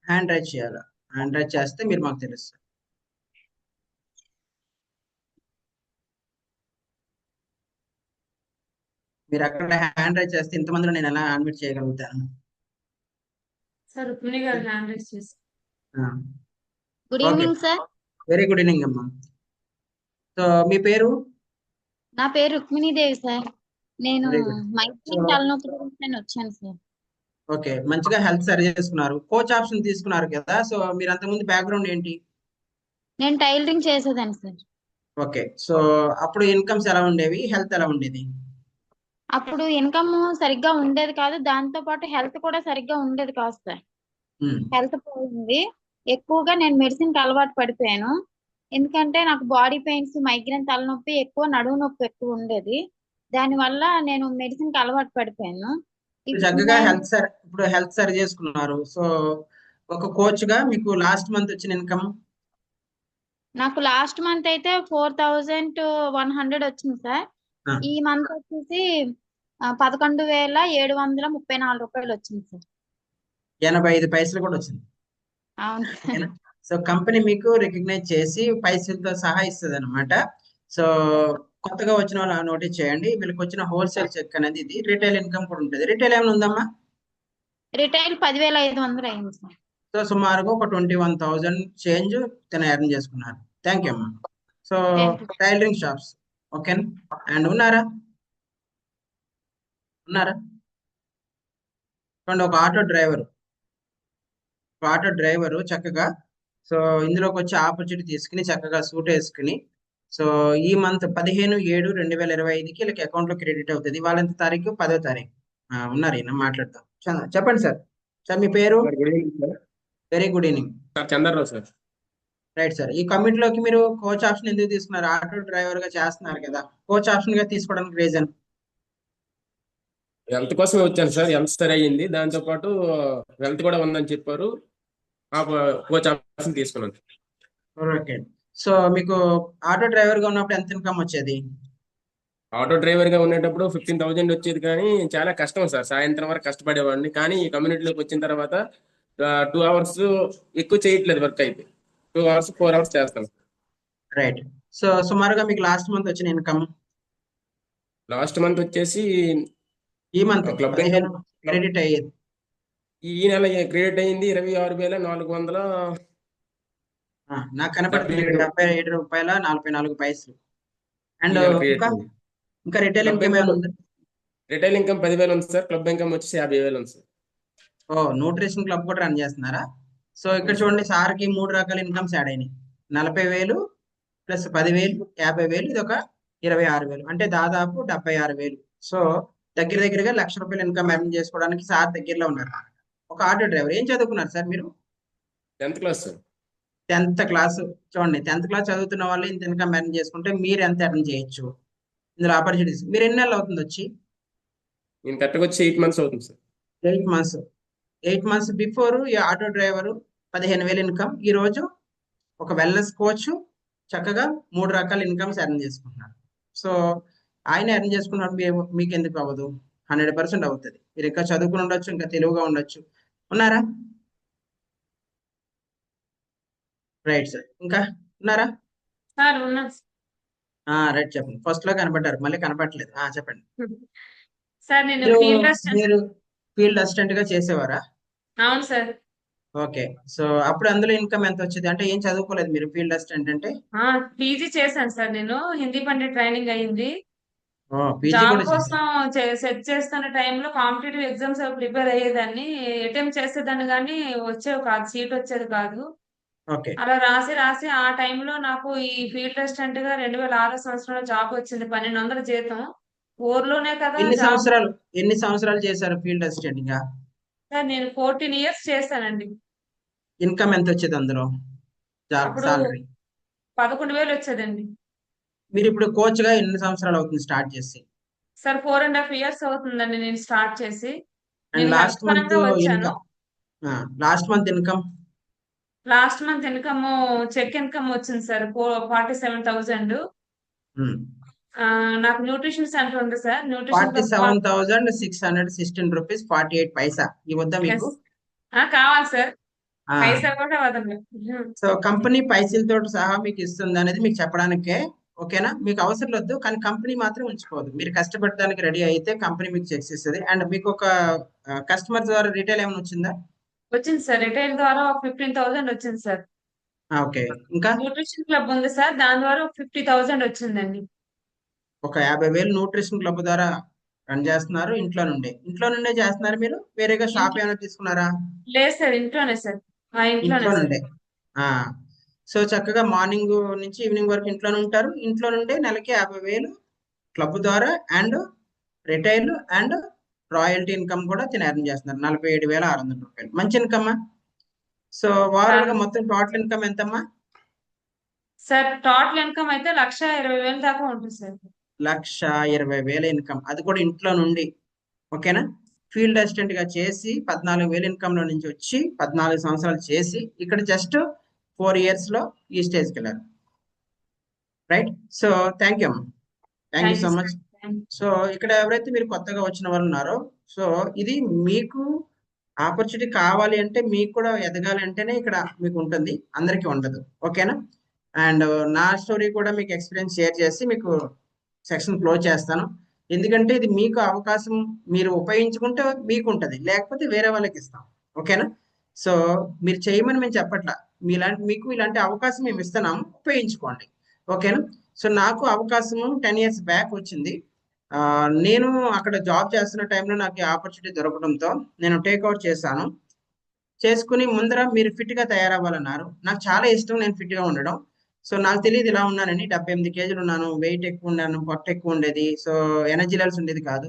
హ్యాండ్ రైజ్ చేయాలి. హ్యాండ్ రైజ్ చేస్తే మీరు మాకు తెలుస్తుంది. మీరు అక్కడ హ్యాండ్ రైజ్ చేస్తే ఇంతమందిలో నేను ఎలా అడ్మిట్ చేయగలుగుతాను? సార్ రుక్మిణి గారు హ్యాండ్ రైస్ చేసి. Good okay. Evening sir. Very good evening అమ్మా. సో మీ పేరు? నా పేరు రుక్మిణీదేవి సార్. నేను Very good. మైగ్రేన్ తలనొప్పి గురించి నేను వచ్చాను సార్. ఓకే. మంచిగా హెల్త్ సరి చేసుకున్నారు, కోచ్ ఆప్షన్ తీసుకున్నారు కదా. సో మీరు అంతకుముందు బ్యాక్గ్రౌండ్ ఏంటి? నేను టైలరింగ్ చేసేదాన్ని సార్. ఓకే. సో అప్పుడు ఇన్కమ్స్ ఎలా ఉండేవి, హెల్త్ ఎలా ఉండేది? అప్పుడు ఇన్కమ్ సరిగ్గా ఉండేది కాదు, దాంతో పాటు హెల్త్ కూడా సరిగ్గా ఉండేది కాదు సార్. హెల్త్ పోయింది. ఎక్కువగా నేను మెడిసిన్ కి అలవాటు పడిపోయాను. ఎందుకంటే నాకు బాడీ పెయిన్స్, మైగ్రేన్ తలనొప్పి ఎక్కువ, నడుము నొప్పి ఎక్కువ ఉండేది. దానివల్ల నేను మెడిసిన్ కి అలవాటు పడిపోయాను. చక్కగా ఇప్పుడు హెల్త్ సరి చేసుకున్నారు. సో ఒక కోచ్ గా మీకు లాస్ట్ మంత్ వచ్చిన ఇన్కమ్? నాకు లాస్ట్ మంత్ అయితే 4,100 వచ్చింది సార్. ఈ మంత్ వచ్చేసి 11,734 రూపాయలు వచ్చింది సార్. 85 పైసలు కూడా వచ్చింది. అవును. సో కంపెనీ మీకు రికగ్నైజ్ చేసి పైసలతో సహా ఇస్తుంది అనమాట. సో కొత్తగా వచ్చిన వాళ్ళు నోటీస్ చేయండి, వీళ్ళకి వచ్చిన హోల్సేల్ చెక్ అనేది ఇది. రిటైల్ ఇన్కమ్ కూడా ఉంటుంది. రిటైల్ ఏమైనా ఉందమ్మా? రిటైల్ 10,500 అయింది సార్. సో సుమారుగా ఒక 21,000 చేంజ్ తను ఎర్న్ చేసుకున్నారు. థ్యాంక్ యూ అమ్మా. సో టైలరింగ్ షాప్స్ ఓకేనా? అండ్ ఉన్నారా? చూడండి, ఒక ఆటో డ్రైవరు చక్కగా సో ఇందులోకి వచ్చి ఆపర్చునిటీ తీసుకుని చక్కగా సూట్ వేసుకుని సో ఈ మంత్ 15/7/2025కి వీళ్ళకి అకౌంట్ లో క్రెడిట్ అవుతుంది. వాళ్ళ ఎంత తారీఖు? 10వ తారీఖు. ఉన్నారు ఈయన, మాట్లాడతాం. చెప్పండి సార్. సార్ మీ పేరు? Sir good evening sir. Very good evening sir Chandra Rao sir. Right sir. ఈ కమిటీలోకి మీరు కోచ్ ఆప్షన్ ఎందుకు తీసుకున్నారు? ఆటో డ్రైవర్ గా చేస్తున్నారు కదా, కోచ్ ఆప్షన్ గా తీసుకోవడానికి రీజన్? హెల్త్ కోసమే వచ్చాను సార్. హెల్త్ సరి అయ్యింది, దాంతో పాటు హెల్త్ కూడా ఉందని చెప్పారు. ఆ కోచ్ ఆప్షన్ తీసుకున్నాను. ఓకే. సో మీకు ఆటో డ్రైవర్ గా ఉన్నప్పుడు ఎంత ఇన్కమ్ వచ్చేది? ఆటో డ్రైవర్ గా ఉండేటప్పుడు 15,000 వచ్చేది, కానీ చాలా కష్టం సార్. సాయంత్రం వరకు కష్టపడేవాడిని, కానీ ఈ కమ్యూనిటీలోకి వచ్చిన తర్వాత 2 hours ఎక్కువ చేయట్లేదు. వర్క్ అయితే 2 hours 4 hours చేస్తాను. రైట్. సో సుమారుగా మీకు లాస్ట్ మంత్ వచ్చిన ఇన్కమ్? లాస్ట్ మంత్ వచ్చేసి ఈ మంత్ క్లబ్ 15 క్రెడిట్ అయ్యేది. ఈ నెల క్రెడిట్ అయింది 26,400. నాకు కనపడుతుంది 77 రూపాయల 44 పైసలు. అండ్ క్రెడిట్ అయింది. ఇంకా రిటైల్ క్లబ్ ఇన్కమ్ ఏమైనా ఇన్కమ్ ఉంది? రిటైల్ ఇన్కమ్ 10,000 ఉంది సార్. క్లబ్ ఇన్కమ్ వచ్చేసి 50,000 ఉంది సార్. న్యూట్రిషన్ క్లబ్ కూడా రన్ చేస్తున్నారా? సో ఇక్కడ చూడండి, సార్కి 3 రకాల ఇన్కమ్స్ యాడ్ అయినాయి. 40,000 ప్లస్ 10,000, 50,000, ఇది ఒక 26,000, అంటే దాదాపు 76,000. సో దగ్గరగా ₹1,00,000 ఇన్కమ్ ఎర్న్ చేసుకోవడానికి సార్ దగ్గరలో ఉన్నారు. ఒక ఆటో డ్రైవర్. ఏం చదువుకున్నారు సార్ మీరు? 10th class sir. 10th class. చూడండి, 10th క్లాస్ చదువుతున్న వాళ్ళు ఇంత ఇన్కమ్ ఎర్న్ చేసుకుంటే మీరు ఎంత ఎర్న్ చేయొచ్చు? ఇందులో ఆపర్చునిటీస్. మీరు ఎన్ని నెలలు అవుతుంది వచ్చి? నేను కరెక్ట్గా వచ్చి 8 months అవుతుంది సార్. 8 months. 8 months బిఫోర్ ఈ ఆటో డ్రైవర్ 15,000 ఇన్కమ్. ఈ రోజు ఒక వెల్నెస్ కోచ్ చక్కగా 3 రకాల ఇన్కమ్స్ ఎర్న్ చేసుకుంటున్నారు. సో ఆయన ఎర్న్ చేసుకున్నప్పుడు మీకు ఎందుకు అవ్వదు? 100% అవుతుంది. మీరు ఇంకా చదువుకుని ఉండొచ్చు, ఇంకా తెలివిగా ఉండొచ్చు. ఉన్నారా? Right sir. ఇంకా ఉన్నారా? సార్ ఉన్నాను రైట్, చెప్పండి. ఫస్ట్ లో కనపడ్డారు, మళ్ళీ కనపడలేదు. చెప్పండి. సార్. నేను మీరు ఫీల్డ్ అసిస్టెంట్. మీరు ఫీల్డ్ అసిస్టెంట్ గా చేసేవారా? అవును సార్. ఓకే. సో అప్పుడు అందులో ఇన్కమ్ ఎంత వచ్చేది? అంటే ఏం చదువుకోలేదు మీరు ఫీల్డ్ అసిస్టెంట్ అంటే? పీజీ చేశాను సార్. నేను హిందీ పండిట్ ట్రైనింగ్ అయ్యింది. పీజీ జాబ్ కూడా చేశారు. కోసం సెట్ చేస్తున్న టైంలో కాంపిటేటివ్ ఎగ్జామ్స్ ప్రిపేర్ అయ్యేదాన్ని. అటెంప్ట్ చేసేదాన్ని, కానీ వచ్చేవి కాదు, సీట్ వచ్చేది కాదు. ఓకే. అలా రాసి ఆ టైంలో నాకు ఈ ఫీల్డ్ అసిస్టెంట్ గా 2006 సంవత్సరంలో జాబ్ వచ్చింది. 1,200 జీతం. ఊర్లోనే కదా ఎన్ని జాబ్. సంవత్సరాలు చేశారు ఫీల్డ్ అసిస్టెంట్ గా? సార్ నేను 14 years చేశానండి. ఇన్కమ్ ఎంత వచ్చేది అందులో? జాబ్ అప్పుడు సాలరీ? 11,000 వచ్చేదండి. మీరు ఇప్పుడు కోచ్ గా ఎన్ని సంవత్సరాలు అవుతుంది స్టార్ట్ చేసి? సార్ 4.5 years అవుతుందండి నేను స్టార్ట్ చేసి. అండ్ నేను లాస్ట్ హెల్త్ మంత్ పరంగా వచ్చాను. Income? Last month income? Last month income, check income వచ్చింది సార్ 47,000. నాకు న్యూట్రిషన్ సెంటర్ ఉంది సార్. Nutrition 47,616 rupees 48 paisa. ఈ వద్ద మీకు? కావాలి సార్. పైసా కూడా వదలు. సో కంపెనీ పైసలతో సహా మీకు ఇస్తుంది అనేది మీకు చెప్పడానికే. ఓకేనా? మీకు అవసరం లేదు, కానీ కంపెనీ మాత్రం ఉంచుకోదు. మీరు కష్టపడడానికి రెడీ అయితే కంపెనీ మీకు చెక్స్ ఇస్తుంది. అండ్ మీకు ఒక కస్టమర్ ద్వారా రిటైల్ ఏమైనా వచ్చిందా? వచ్చింది సార్. రిటైల్ ద్వారా 15,000 వచ్చింది సార్. ఓకే. ఇంకా న్యూట్రిషన్ క్లబ్ ఉంది సార్, దాని ద్వారా 50,000 వచ్చిందండి. ఒక 50,000 న్యూట్రిషన్ క్లబ్ ద్వారా రన్ చేస్తున్నారు. ఇంట్లో నుండే చేస్తున్నారు. మీరు వేరేగా షాప్ ఏమైనా తీసుకున్నారా? లేదు సార్, ఇంట్లోనే సార్. ఇంట్లోనే ఇంట్లో సార్. నుండే. సో చక్కగా మార్నింగ్ నుంచి ఈవినింగ్ వరకు ఇంట్లోనే ఉంటారు. ఇంట్లో నుండే నెలకి 50,000 క్లబ్ ద్వారా and retail and royalty income కూడా ఎర్న్ చేస్తున్నారు. 47,600 రూపాయలు. మంచి ఇన్కమ్. సో ఓవరాల్ గా మొత్తం టోటల్ ఇన్కమ్ ఎంతమ్మా? సార్ టోటల్ ఇన్కమ్ అయితే 1,20,000 దాకా ఉంటుంది సార్. 1,20,000 ఇన్కమ్, అది కూడా ఇంట్లో నుండి. ఓకేనా? ఫీల్డ్ అసిస్టెంట్ గా చేసి 14,000 ఇన్కమ్ లో నుంచి వచ్చి 14 సంవత్సరాలు చేసి ఇక్కడ జస్ట్ 4 years లో ఈ స్టేజ్కి వెళ్ళారు. రైట్. సో థ్యాంక్ యూ అమ్మా. Thank you so much. So ఇక్కడ ఎవరైతే మీరు కొత్తగా వచ్చిన వాళ్ళు ఉన్నారో, సో ఇది మీకు ఆపర్చునిటీ కావాలి అంటే, మీకు కూడా ఎదగాలి అంటేనే ఇక్కడ మీకు ఉంటుంది, అందరికీ ఉండదు. ఓకేనా? అండ్ నా స్టోరీ కూడా మీకు ఎక్స్పీరియన్స్ షేర్ చేసి మీకు సెక్షన్ క్లోజ్ చేస్తాను. ఎందుకంటే ఇది మీకు అవకాశం, మీరు ఉపయోగించుకుంటే మీకు ఉంటుంది, లేకపోతే వేరే వాళ్ళకి ఇస్తాం. ఓకేనా? సో మీరు చేయమని మేము చెప్పట్లా, మీకు ఇలాంటి అవకాశం మేము ఇస్తున్నాము, ఉపయోగించుకోండి. ఓకేనా? సో నాకు అవకాశము 10 years బ్యాక్ వచ్చింది. నేను అక్కడ జాబ్ చేస్తున్న టైంలో నాకు ఆపర్చునిటీ దొరకడంతో నేను టేక్అవుట్ చేశాను. చేసుకుని ముందర మీరు ఫిట్గా తయారవ్వాలన్నారు. నాకు చాలా ఇష్టం నేను ఫిట్గా ఉండడం. సో నాకు తెలియదు ఇలా ఉన్నానని. 78 కేజీలు ఉన్నాను, వెయిట్ ఎక్కువ ఉన్నాను, పొట్ట ఎక్కువ ఉండేది, సో ఎనర్జీ లెవెల్స్ ఉండేది కాదు.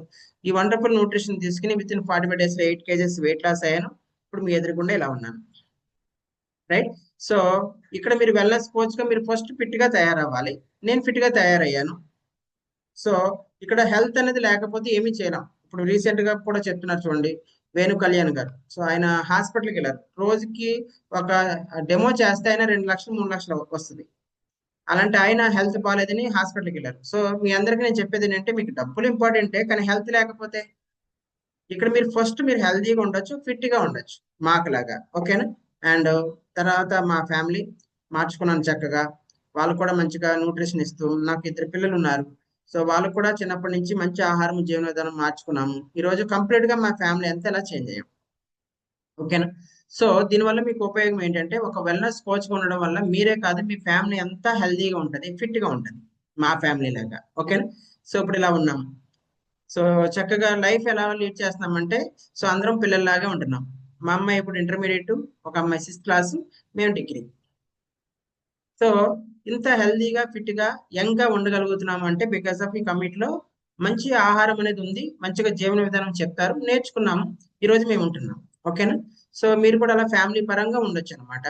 ఈ వండర్ఫుల్ న్యూట్రిషన్ తీసుకుని with in 45 days 8 kgs weight loss అయ్యాను. ఇప్పుడు మీ ఎదురుగుండా ఇలా ఉన్నాను, రైట్? సో ఇక్కడ మీరు వెల్నెస్ కోచ్ గా మీరు ఫస్ట్ ఫిట్ గా తయారవ్వాలి. నేను ఫిట్ గా తయారయ్యాను. సో ఇక్కడ హెల్త్ అనేది లేకపోతే ఏమీ చేయలేం. ఇప్పుడు రీసెంట్ గా కూడా చెప్తున్నారు చూడండి, వేణు కళ్యాణ్ గారు. సో ఆయన హాస్పిటల్కి వెళ్ళారు, రోజుకి ఒక డెమో చేస్తే ఆయన 2 లక్షలు 3 లక్షలు వస్తుంది. అలాంటి ఆయన హెల్త్ బాగాలేదని హాస్పిటల్కి వెళ్ళారు. సో మీ అందరికీ నేను చెప్పేది ఏంటంటే, మీకు డబ్బులు ఇంపార్టెంటే, కానీ హెల్త్ లేకపోతే ఇక్కడ మీరు ఫస్ట్ మీరు హెల్తీగా ఉండొచ్చు, ఫిట్ గా ఉండొచ్చు మాకులాగా, ఓకేనా? అండ్ తర్వాత మా ఫ్యామిలీ మార్చుకున్నాను చక్కగా. వాళ్ళు కూడా మంచిగా న్యూట్రిషన్ ఇస్తూ, నాకు 2 పిల్లలు ఉన్నారు. సో వాళ్ళు కూడా చిన్నప్పటి నుంచి మంచి ఆహారం, జీవన విధానం మార్చుకున్నాము. ఈ రోజు కంప్లీట్ గా మా ఫ్యామిలీ అంతా ఎలా చేంజ్ అయ్యాం, ఓకేనా? సో దీనివల్ల మీకు ఉపయోగం ఏంటంటే, ఒక వెల్నెస్ కోచ్ ఉండడం వల్ల మీరే కాదు మీ ఫ్యామిలీ అంతా హెల్తీగా ఉంటుంది, ఫిట్ గా ఉంటుంది, మా ఫ్యామిలీ లాగా, ఓకేనా? సో ఇప్పుడు ఇలా ఉన్నాం. సో చక్కగా లైఫ్ ఎలా లీడ్ చేస్తున్నామంటే, సో అందరం పిల్లల్లాగా ఉంటున్నాం. మా అమ్మాయి ఇప్పుడు ఇంటర్మీడియట్, ఒక అమ్మాయి 6th క్లాస్, మేము డిగ్రీ. సో ఇంత హెల్దీగా, ఫిట్ గా, యంగ్ గా ఉండగలుగుతున్నాము అంటే బికాస్ ఆఫ్ ఈ కమిట్ లో మంచి ఆహారం అనేది ఉంది, మంచిగా జీవన విధానం చెప్తారు, నేర్చుకున్నాము, ఈ రోజు మేము ఉంటున్నాం, ఓకేనా? సో మీరు కూడా అలా ఫ్యామిలీ పరంగా ఉండొచ్చు అనమాట.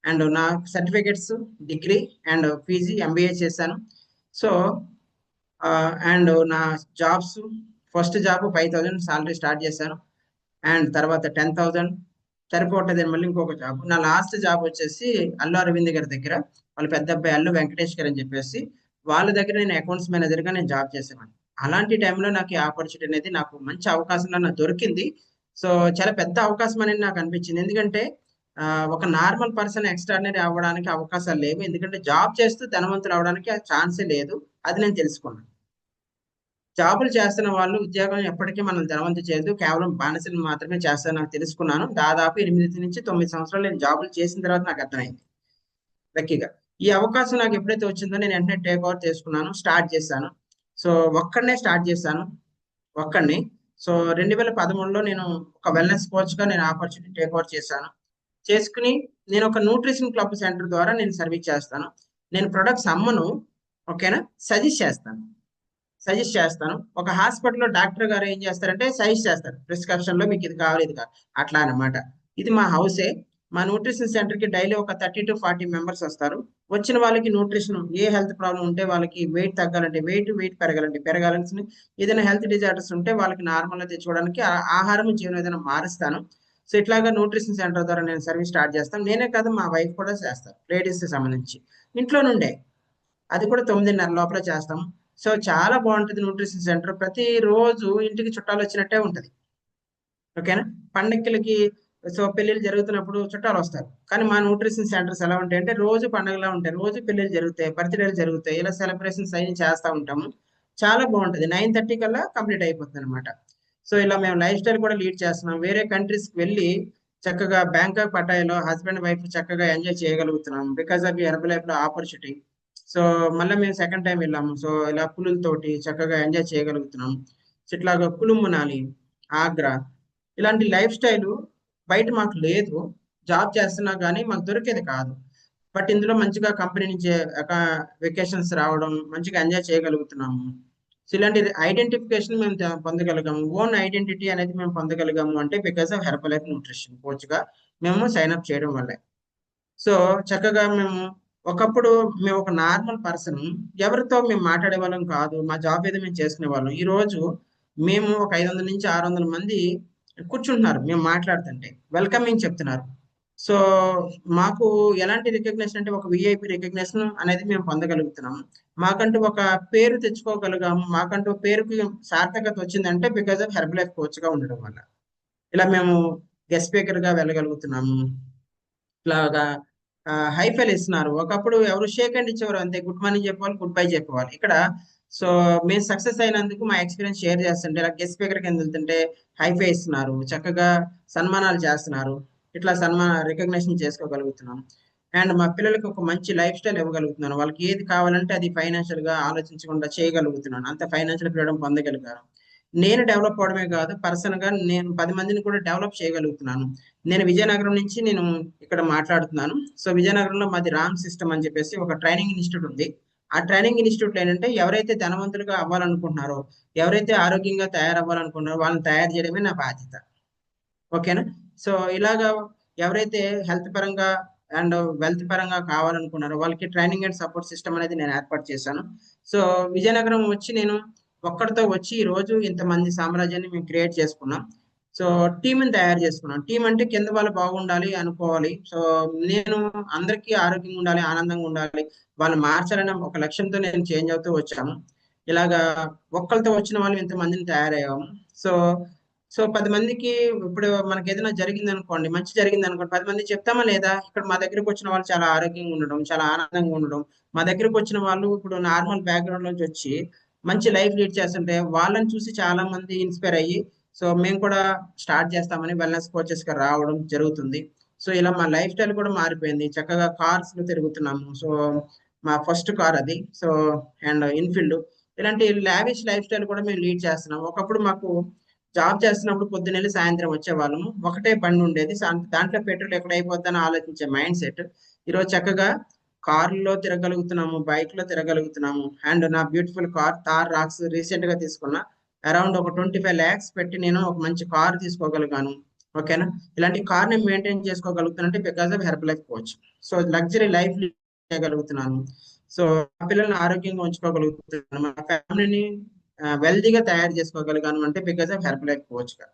అండ్ నా certificates degree and PG MBA చేశాను. సో అండ్ నా jobs, first job 5,000 salary start చేశాను, అండ్ తర్వాత 10,000 సరిపోతుంది మళ్ళీ ఇంకొక జాబ్. నా లాస్ట్ జాబ్ వచ్చేసి అల్లు అరవింద్ గారి దగ్గర, వాళ్ళ పెద్ద అబ్బాయి అల్లు వెంకటేష్ గారు అని చెప్పేసి వాళ్ళ దగ్గర నేను అకౌంట్స్ మేనేజర్ గా నేను జాబ్ చేసేవాడిని. అలాంటి టైంలో నాకు ఈ ఆపర్చునిటీ అనేది, నాకు మంచి అవకాశం నాకు దొరికింది. సో చాలా పెద్ద అవకాశం అనేది నాకు అనిపించింది. ఎందుకంటే ఒక నార్మల్ పర్సన్ ఎక్స్ట్రాడినరీ అవ్వడానికి అవకాశాలు లేవు, ఎందుకంటే జాబ్ చేస్తూ ధనవంతులు అవడానికి ఛాన్సే లేదు. అది నేను తెలుసుకున్నాను. జాబులు చేస్తున్న వాళ్ళు ఉద్యోగం ఎప్పటికీ మనం ధనవంతు చేయదు, కేవలం బానిసలు మాత్రమే చేస్తారని నాకు తెలుసుకున్నాను. దాదాపు 8 నుంచి 9 సంవత్సరాలు నేను జాబులు చేసిన తర్వాత నాకు అర్థమైంది లక్కీగా. ఈ అవకాశం నాకు ఎప్పుడైతే వచ్చిందో నేను వెంటనే టేక్ ఓవర్ చేసుకున్నాను, స్టార్ట్ చేశాను. సో ఒక్కడనే స్టార్ట్ చేశాను, ఒక్కడిని. సో 2013లో నేను ఒక వెల్నెస్ కోచ్ గా నేను ఆపర్చునిటీ టేక్ ఓవర్ చేశాను. చేసుకుని నేను ఒక న్యూట్రిషన్ క్లబ్ సెంటర్ ద్వారా నేను సర్వీస్ చేస్తాను. నేను ప్రొడక్ట్స్ అమ్మను, ఓకేనా? సజెస్ట్ చేస్తాను. ఒక హాస్పిటల్లో డాక్టర్ గారు ఏం చేస్తారంటే సజెస్ట్ చేస్తారు, ప్రిస్క్రిప్షన్ లో మీకు ఇది కావాలి, ఇది కావాలి, అట్లా అనమాట. ఇది మా హౌసే. మా న్యూట్రిషన్ సెంటర్ కి డైలీ ఒక 30 to 40 మెంబర్స్ వస్తారు. వచ్చిన వాళ్ళకి న్యూట్రిషన్, ఏ హెల్త్ ప్రాబ్లం ఉంటే వాళ్ళకి, వెయిట్ తగ్గాలంటే వెయిట్ పెరగాలని, ఏదైనా హెల్త్ డిజార్డర్స్ ఉంటే వాళ్ళకి నార్మల్ గా తెచ్చుకోవడానికి ఆహారం, జీవన విధానం మారుస్తాను. సో ఇట్లాగా న్యూట్రిషన్ సెంటర్ ద్వారా నేను సర్వీస్ స్టార్ట్ చేస్తాను. నేనే కాదు, మా వైఫ్ కూడా చేస్తారు, లేడీస్ కి సంబంధించి, ఇంట్లో నుండే. అది కూడా 9:30 లోపల చేస్తాం. సో చాలా బాగుంటుంది న్యూట్రిషన్ సెంటర్. ప్రతిరోజు ఇంటికి చుట్టాలు వచ్చినట్టే ఉంటది, ఓకేనా? పండగలకి, సో పెళ్లిళ్ళు జరుగుతున్నప్పుడు చుట్టాలు వస్తారు. కానీ మా న్యూట్రిషన్ సెంటర్స్ ఎలా ఉంటాయంటే రోజు పండుగలా ఉంటాయి, రోజు పెళ్లిళ్ళు జరుగుతాయి, బర్త్డేలు జరుగుతాయి, ఇలా సెలబ్రేషన్స్ అన్ని చేస్తూ ఉంటాము. చాలా బాగుంటుంది. 9:30 కల్లా కంప్లీట్ అయిపోతుంది అనమాట. సో ఇలా మేము లైఫ్ స్టైల్ కూడా లీడ్ చేస్తున్నాం. వేరే కంట్రీస్ కి వెళ్ళి చక్కగా బ్యాంకాక్, పటాయాలో హస్బెండ్ వైఫ్ చక్కగా ఎంజాయ్ చేయగలుగుతున్నాం బికాస్ ఆఫ్ హెర్బల్ లైఫ్ లో ఆపర్చునిటీ. సో మళ్ళీ మేము సెకండ్ టైం వెళ్ళాము. సో ఇలా పులులతోటి చక్కగా ఎంజాయ్ చేయగలుగుతున్నాం. సో ఇట్లాగా కులు మనాలి, ఆగ్రా, ఇలాంటి లైఫ్ స్టైల్ బయట మాకు లేదు. జాబ్ చేస్తున్నా కానీ మాకు దొరికేది కాదు. బట్ ఇందులో మంచిగా కంపెనీ నుంచి వెకేషన్స్ రావడం, మంచిగా ఎంజాయ్ చేయగలుగుతున్నాము. సో ఇలాంటి ఐడెంటిఫికేషన్ మేము పొందగలిగాము, ఓన్ ఐడెంటిటీ అనేది మేము పొందగలిగాము అంటే because of herbal life nutrition coach గా మేము సైన్అప్ చేయడం వల్లే. సో చక్కగా ఒకప్పుడు మేము ఒక నార్మల్ పర్సన్, ఎవరితో మేము మాట్లాడే వాళ్ళం కాదు, మా జాబ్ ఏదో మేము చేసుకునే వాళ్ళం. ఈ రోజు మేము ఒక 500 నుంచి 600 మంది కూర్చుంటున్నారు, మేము మాట్లాడుతుంటే వెల్కమింగ్ చెప్తున్నారు. సో మాకు ఎలాంటి రికగ్నిషన్ అంటే, ఒక VIP రికగ్నిషన్ అనేది మేము పొందగలుగుతున్నాము. మాకంటూ ఒక పేరు తెచ్చుకోగలిగాము, మాకంటూ పేరుకి సార్థకత వచ్చిందంటే because of herbal life coach గా ఉండడం వల్ల. ఇలా మేము గెస్ట్ స్పీకర్ గా వెళ్ళగలుగుతున్నాము. ఇట్లాగా హైఫైల్ ఇస్తున్నారు. ఒకప్పుడు ఎవరు షేక్ హ్యాండ్ ఇచ్చేవారు, అంతే, గుడ్ మార్నింగ్ చెప్పేవాళ్ళు, గుడ్ బై చెప్పేవాళ్ళు. ఇక్కడ సో మేము సక్సెస్ అయినందుకు మా ఎక్స్పీరియన్స్ షేర్ చేస్తుంటే, ఇలా గెస్ట్ స్పీకర్ కింద వెళ్తుంటే హైఫై ఇస్తున్నారు, చక్కగా సన్మానాలు చేస్తున్నారు. ఇట్లా రికగ్నిషన్ చేసుకోగలుగుతున్నాం. అండ్ మా పిల్లలకి ఒక మంచి లైఫ్ స్టైల్ ఇవ్వగలుగుతున్నాను. వాళ్ళకి ఏది కావాలంటే అది ఫైనాన్షియల్ గా ఆలోచించకుండా చేయగలుగుతున్నాను. అంత ఫైనాన్షియల్ ఫ్రీడమ్ పొందగలిగాను. నేను డెవలప్ అవడమే కాదు, పర్సన్ గా నేను 10 మందిని కూడా డెవలప్ చేయగలుగుతున్నాను. నేను విజయనగరం నుంచి నేను ఇక్కడ మాట్లాడుతున్నాను. సో విజయనగరంలో మాది రామ్ సిస్టమ్ అని చెప్పేసి ఒక ట్రైనింగ్ ఇన్స్టిట్యూట్ ఉంది. ఆ ట్రైనింగ్ ఇన్స్టిట్యూట్ ఏంటంటే ఎవరైతే ధనవంతులుగా అవ్వాలనుకుంటున్నారో, ఎవరైతే ఆరోగ్యంగా తయారవ్వాలనుకుంటున్నారో వాళ్ళని తయారు చేయడమే నా బాధ్యత. ఓకేనా? సో ఇలాగా ఎవరైతే హెల్త్ పరంగా అండ్ వెల్త్ పరంగా కావాలనుకున్నారో వాళ్ళకి ట్రైనింగ్ అండ్ సపోర్ట్ సిస్టమ్ అనేది నేను ఏర్పాటు చేశాను. సో విజయనగరం వచ్చి నేను ఒక్కడితో వచ్చి ఈ రోజు ఇంతమంది సామ్రాజ్యాన్ని మేము క్రియేట్ చేసుకున్నాం. సో టీంని తయారు చేసుకున్నాం. టీం అంటే కింద వాళ్ళు బాగుండాలి అనుకోవాలి. సో నేను అందరికీ ఆరోగ్యంగా ఉండాలి, ఆనందంగా ఉండాలి, వాళ్ళు మార్చాలనే ఒక లక్ష్యంతో నేను చేంజ్ అవుతూ వచ్చాము. ఇలాగా ఒక్కరితో వచ్చిన వాళ్ళు ఇంతమందిని తయారయ్యాము. సో సో 10 మందికి ఇప్పుడు మనకి ఏదైనా జరిగింది అనుకోండి, మంచి జరిగింది అనుకోండి, 10 మంది చెప్తామా లేదా? ఇక్కడ మా దగ్గరకు వచ్చిన వాళ్ళు చాలా ఆరోగ్యంగా ఉండడం, చాలా ఆనందంగా ఉండడం, మా దగ్గరకు వచ్చిన వాళ్ళు ఇప్పుడు నార్మల్ బ్యాక్గ్రౌండ్ నుంచి వచ్చి మంచి లైఫ్ లీడ్ చేస్తుంటే వాళ్ళని చూసి చాలా మంది ఇన్స్పైర్ అయ్యి సో మేము కూడా స్టార్ట్ చేస్తామని వెల్నెస్ కోచెస్ గా రావడం జరుగుతుంది. సో ఇలా మా లైఫ్ స్టైల్ కూడా మారిపోయింది. చక్కగా కార్స్ లో తిరుగుతున్నాము. సో మా ఫస్ట్ కార్ అది. సో అండ్ ఇన్ఫీల్డ్ ఇలాంటి లావిష్ లైఫ్ స్టైల్ కూడా మేము లీడ్ చేస్తున్నాం. ఒకప్పుడు మాకు జాబ్ చేస్తున్నప్పుడు పొద్దున్నెళ్ళి సాయంత్రం వచ్చేవాళ్ళము. ఒకటే బండి ఉండేది. దాంట్లో పెట్రోల్ ఎక్కడ అయిపోద్దని ఆలోచించే మైండ్ సెట్. ఈరోజు చక్కగా కార్లో తిరగలుగుతున్నాము, బైక్ లో తిరగలుగుతున్నాము. అండ్ నా beautiful car Thar Roxx recent గా తీసుకున్నా. అరౌండ్ ఒక 25 lakhs పెట్టి నేను ఒక మంచి కార్ తీసుకోగలిగాను. ఓకేనా? ఇలాంటి కార్ ని మెయింటైన్ చేసుకోగలుగుతానంటే because of Herbalife coach. So luxury life చేయగలుగుతున్నాను. సో మా పిల్లల్ని ఆరోగ్యంగా ఉంచుకోగలుగుతున్నాను, మా ఫ్యామిలీని వెల్దీగా తయారు చేసుకోగలిగాను అంటే because of Herbalife coach గా.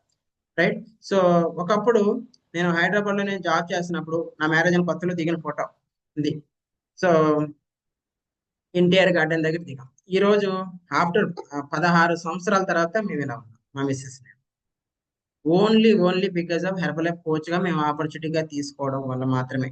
రైట్? సో ఒకప్పుడు నేను హైదరాబాద్ లో నేను జాబ్ చేసినప్పుడు నా మ్యారేజ్ అని కొత్తలో దిగిన ఫోటో ఇది. సో ఎన్టీఆర్ గార్డెన్ దగ్గర దిగాం. ఈ రోజు ఆఫ్టర్ 16 సంవత్సరాల తర్వాత మేము ఇలా ఉన్నాం, మా missus only because of herbal life coach గా మేము ఆపర్చునిటీగా తీసుకోవడం వల్ల మాత్రమే.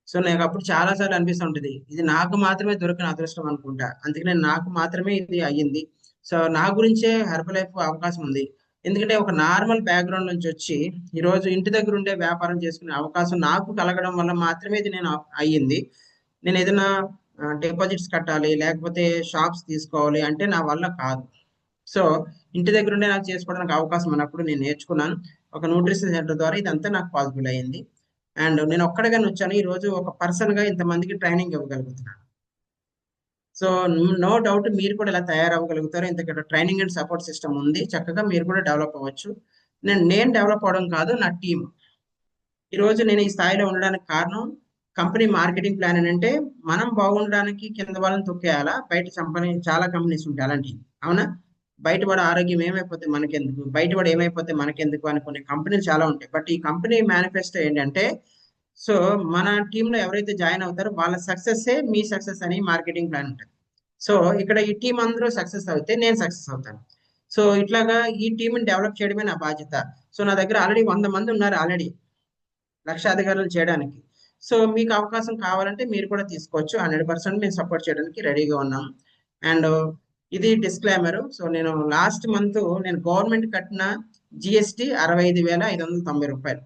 సో నాకు అప్పుడు చాలా సార్లు అనిపిస్తుంటది, ఇది నాకు మాత్రమే దొరికిన అదృష్టం అనుకుంటా, అందుకనే నాకు మాత్రమే ఇది అయ్యింది. సో నా గురించే హెర్బల్ లైఫ్ అవకాశం ఉంది. ఎందుకంటే ఒక నార్మల్ బ్యాక్గ్రౌండ్ నుంచి వచ్చి ఈ రోజు ఇంటి దగ్గర ఉండే వ్యాపారం చేసుకునే అవకాశం నాకు కలగడం వల్ల మాత్రమే ఇది నేను అయ్యింది. నేను ఏదైనా డిపాజిట్స్ కట్టాలి, లేకపోతే షాప్స్ తీసుకోవాలి అంటే నా వల్ల కాదు. సో ఇంటి దగ్గర ఉండే నాకు చేసుకోవడానికి అవకాశం ఉన్నప్పుడు నేను నేర్చుకున్నాను. ఒక న్యూట్రిషన్ సెంటర్ ద్వారా ఇదంతా నాకు పాసిబుల్ అయ్యింది. అండ్ నేను ఒక్కడిగానే వచ్చాను. ఈ రోజు ఒక పర్సన్ గా ఇంతమందికి ట్రైనింగ్ ఇవ్వగలుగుతున్నాను. సో నో డౌట్ మీరు కూడా ఇలా తయారవ్వగలుగుతారు. ఇంతకంటే ట్రైనింగ్ అండ్ సపోర్ట్ సిస్టమ్ ఉంది, చక్కగా మీరు కూడా డెవలప్ అవ్వచ్చు. నేను డెవలప్ అవడం కాదు, నా టీం. ఈ రోజు నేను ఈ స్థాయిలో ఉండడానికి కారణం కంపెనీ మార్కెటింగ్ ప్లాన్ ఏంటంటే మనం బాగుండడానికి కింద వాళ్ళని తొక్కేయాలా. బయట చాలా కంపెనీస్ ఉంటాయి అలాంటివి, అవునా? బయట వాడు ఆరోగ్యం ఏమైపోతే మనకెందుకు, బయట వాడు ఏమైపోతే మనకెందుకు అని కొన్ని కంపెనీలు చాలా ఉంటాయి. బట్ ఈ కంపెనీ మేనిఫెస్టో ఏంటంటే సో మన టీంలో ఎవరైతే జాయిన్ అవుతారో వాళ్ళ సక్సెస్ మీ సక్సెస్ అని మార్కెటింగ్ ప్లాన్ ఉంటుంది. సో ఇక్కడ ఈ టీం అందరూ సక్సెస్ అవుతే నేను సక్సెస్ అవుతాను. సో ఇట్లాగా ఈ టీంని డెవలప్ చేయడమే నా బాధ్యత. సో నా దగ్గర ఆల్రెడీ 100 మంది ఉన్నారు, ఆల్రెడీ లక్షాధికారులు చేయడానికి. సో మీకు అవకాశం కావాలంటే మీరు కూడా తీసుకోవచ్చు. 100% మేము సపోర్ట్ చేయడానికి రెడీగా ఉన్నాం. అండ్ ఇది డిస్క్లైమర్. సో నేను లాస్ట్ మంత్ నేను గవర్నమెంట్ కట్టిన జిఎస్టి 65,590 రూపాయలు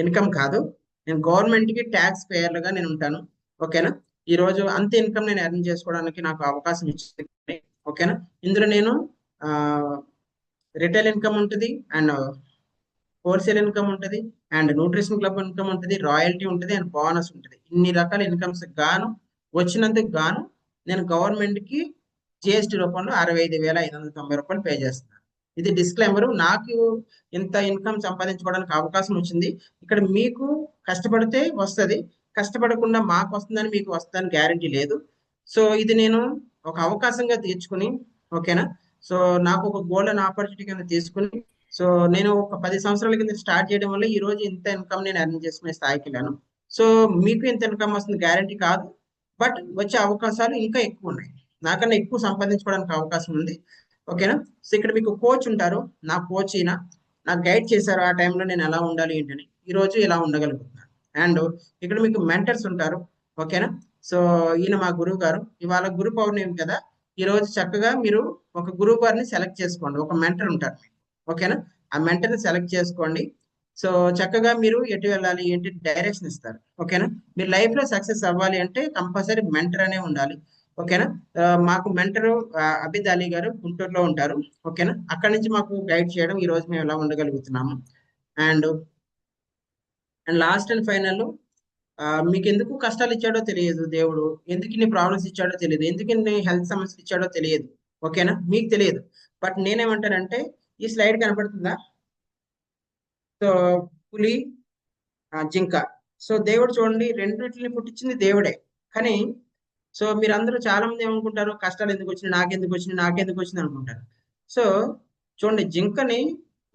ఇన్కమ్ కాదు. నేను గవర్నమెంట్ కి ట్యాక్స్ పేయర్లుగా నేను ఉంటాను. ఓకేనా? ఈ రోజు అంత ఇన్కమ్ నేను ఎర్న్ చేసుకోవడానికి నాకు అవకాశం ఇచ్చింది. ఓకేనా? ఇందులో నేను రిటైల్ ఇన్కమ్ ఉంటుంది, అండ్ హోల్సేల్ ఇన్కమ్ ఉంటుంది, అండ్ న్యూట్రిషన్ క్లబ్ ఇన్కమ్ ఉంటుంది, రాయల్టీ ఉంటుంది, అండ్ బోనస్ ఉంటుంది. ఇన్ని రకాల ఇన్కమ్స్ గాను వచ్చినందుకు గాను నేను గవర్నమెంట్ కి జిఎస్టి రూపంలో 65,590 రూపాయలు పే చేస్తున్నాను. ఇది డిస్క్లైమర్. నాకు ఇంత ఇన్కమ్ సంపాదించుకోవడానికి అవకాశం వచ్చింది. ఇక్కడ మీకు కష్టపడితే వస్తుంది, కష్టపడకుండా మాకు వస్తుందని మీకు వస్తుందని గ్యారంటీ లేదు. సో ఇది నేను ఒక అవకాశంగా తీర్చుకుని, ఓకేనా, సో నాకు ఒక గోల్డెన్ ఆపర్చునిటీ కింద తీసుకుని, సో నేను ఒక 10 సంవత్సరాల కింద స్టార్ట్ చేయడం వల్ల ఈ రోజు ఇంత ఇన్కమ్ నేను ఎర్న్ చేసుకునే స్థాయికి వెళ్ళాను. సో మీకు ఇంత ఇన్కమ్ వస్తుంది గ్యారంటీ కాదు, బట్ వచ్చే అవకాశాలు ఇంకా ఎక్కువ ఉన్నాయి. నాకన్నా ఎక్కువ సంపాదించుకోవడానికి అవకాశం ఉంది. ఓకేనా? సో ఇక్కడ మీకు కోచ్ ఉంటారు. నా కోచ్ ఈయన నాకు గైడ్ చేశారు ఆ టైంలో నేను ఎలా ఉండాలి ఏంటని. ఈ రోజు ఇలా ఉండగలుగుతున్నాను. అండ్ ఇక్కడ మీకు మెంటర్స్ ఉంటారు. ఓకేనా? సో ఈయన మా గురువు గారు. ఇవాళ గురు పౌర్ణమి కదా, ఈ రోజు చక్కగా మీరు ఒక గురువు గారిని సెలెక్ట్ చేసుకోండి. ఒక మెంటర్ ఉంటారు మీకు. ఓకేనా? ఆ మెంటర్ని సెలెక్ట్ చేసుకోండి. సో చక్కగా మీరు ఎటు వెళ్ళాలి ఏంటి డైరెక్షన్ ఇస్తారు. ఓకేనా? మీరు లైఫ్ లో సక్సెస్ అవ్వాలి అంటే కంపల్సరీ మెంటర్ అనే ఉండాలి. ఓకేనా. మాకు మెంటర్ అబిద్ అలీ గారు గుంటూరులో ఉంటారు. ఓకేనా, అక్కడి నుంచి మాకు గైడ్ చేయడం ఈ రోజు మేము ఎలా ఉండగలుగుతున్నాము. And and last and final, మీకు ఎందుకు కష్టాలు ఇచ్చాడో తెలియదు దేవుడు, ఎందుకు ఇన్ని ప్రాబ్లమ్స్ ఇచ్చాడో తెలియదు, ఎందుకు ఇన్ని హెల్త్ సమస్యలు ఇచ్చాడో తెలియదు. ఓకేనా, మీకు తెలియదు. బట్ నేనేమంటానంటే, ఈ స్లైడ్ కనపడుతుందా? సో పులి, జింక. సో దేవుడు చూడండి, రెండిటిని పుట్టించింది దేవుడే. కానీ సో మీరందరూ చాలా మంది ఏమనుకుంటారు, కష్టాలు ఎందుకు వచ్చినాయి, నాకెందుకు వచ్చినాయి, నాకెందుకు వచ్చింది అనుకుంటారు. సో చూడండి, జింకని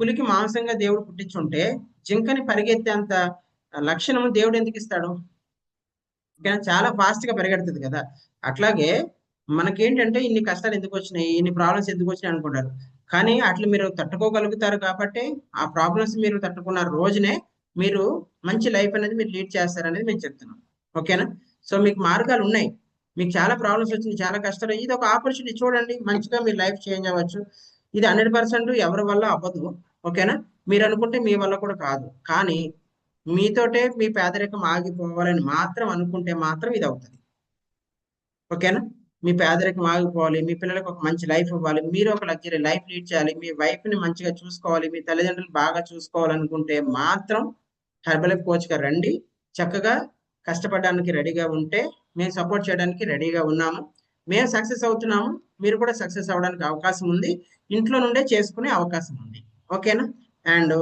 పులికి మాంసంగా దేవుడు పుట్టించుంటే జింకని పరిగెత్తేంత లక్షణము దేవుడు ఎందుకు ఇస్తాడు? ఓకేనా, చాలా ఫాస్ట్ గా పరిగెడుతుంది కదా. అట్లాగే మనకేంటంటే ఇన్ని కష్టాలు ఎందుకు వచ్చినాయి, ఇన్ని ప్రాబ్లమ్స్ ఎందుకు వచ్చినాయి అనుకుంటారు. కానీ అట్లా మీరు తట్టుకోగలుగుతారు కాబట్టి, ఆ ప్రాబ్లమ్స్ మీరు తట్టుకున్న రోజునే మీరు మంచి లైఫ్ అనేది మీరు లీడ్ చేస్తారనేది మేము చెప్తున్నాం. ఓకేనా, సో మీకు మార్గాలు ఉన్నాయి. మీకు చాలా ప్రాబ్లమ్స్ వచ్చింది, చాలా కష్టాలు, ఇది ఒక ఆపర్చునిటీ. చూడండి, మంచిగా మీ లైఫ్ చేంజ్ అవ్వచ్చు. ఇది 100% ఎవరి వల్ల అవ్వదు. ఓకేనా, మీరు అనుకుంటే మీ వల్ల కూడా కాదు. కానీ మీతోటే మీ పేదరికం ఆగిపోవాలని మాత్రం అనుకుంటే మాత్రం ఇది అవుతుంది. ఓకేనా, మీ పేదరికం ఆగిపోవాలి, మీ పిల్లలకు ఒక మంచి లైఫ్ ఇవ్వాలి, మీరు ఒక లగ్జరీ లైఫ్ లీడ్ చేయాలి, మీ వైఫ్ ని మంచిగా చూసుకోవాలి, మీ తల్లిదండ్రులు బాగా చూసుకోవాలనుకుంటే మాత్రం హెర్బల్ కోచ్ గా రండి. చక్కగా కష్టపడడానికి రెడీగా ఉంటే మేము సపోర్ట్ చేయడానికి రెడీగా ఉన్నాము. మేము సక్సెస్ అవుతున్నాము, మీరు కూడా సక్సెస్ అవ్వడానికి అవకాశం ఉంది. ఇంట్లో నుండే చేసుకునే అవకాశం ఉంది. ఓకేనా, అండ్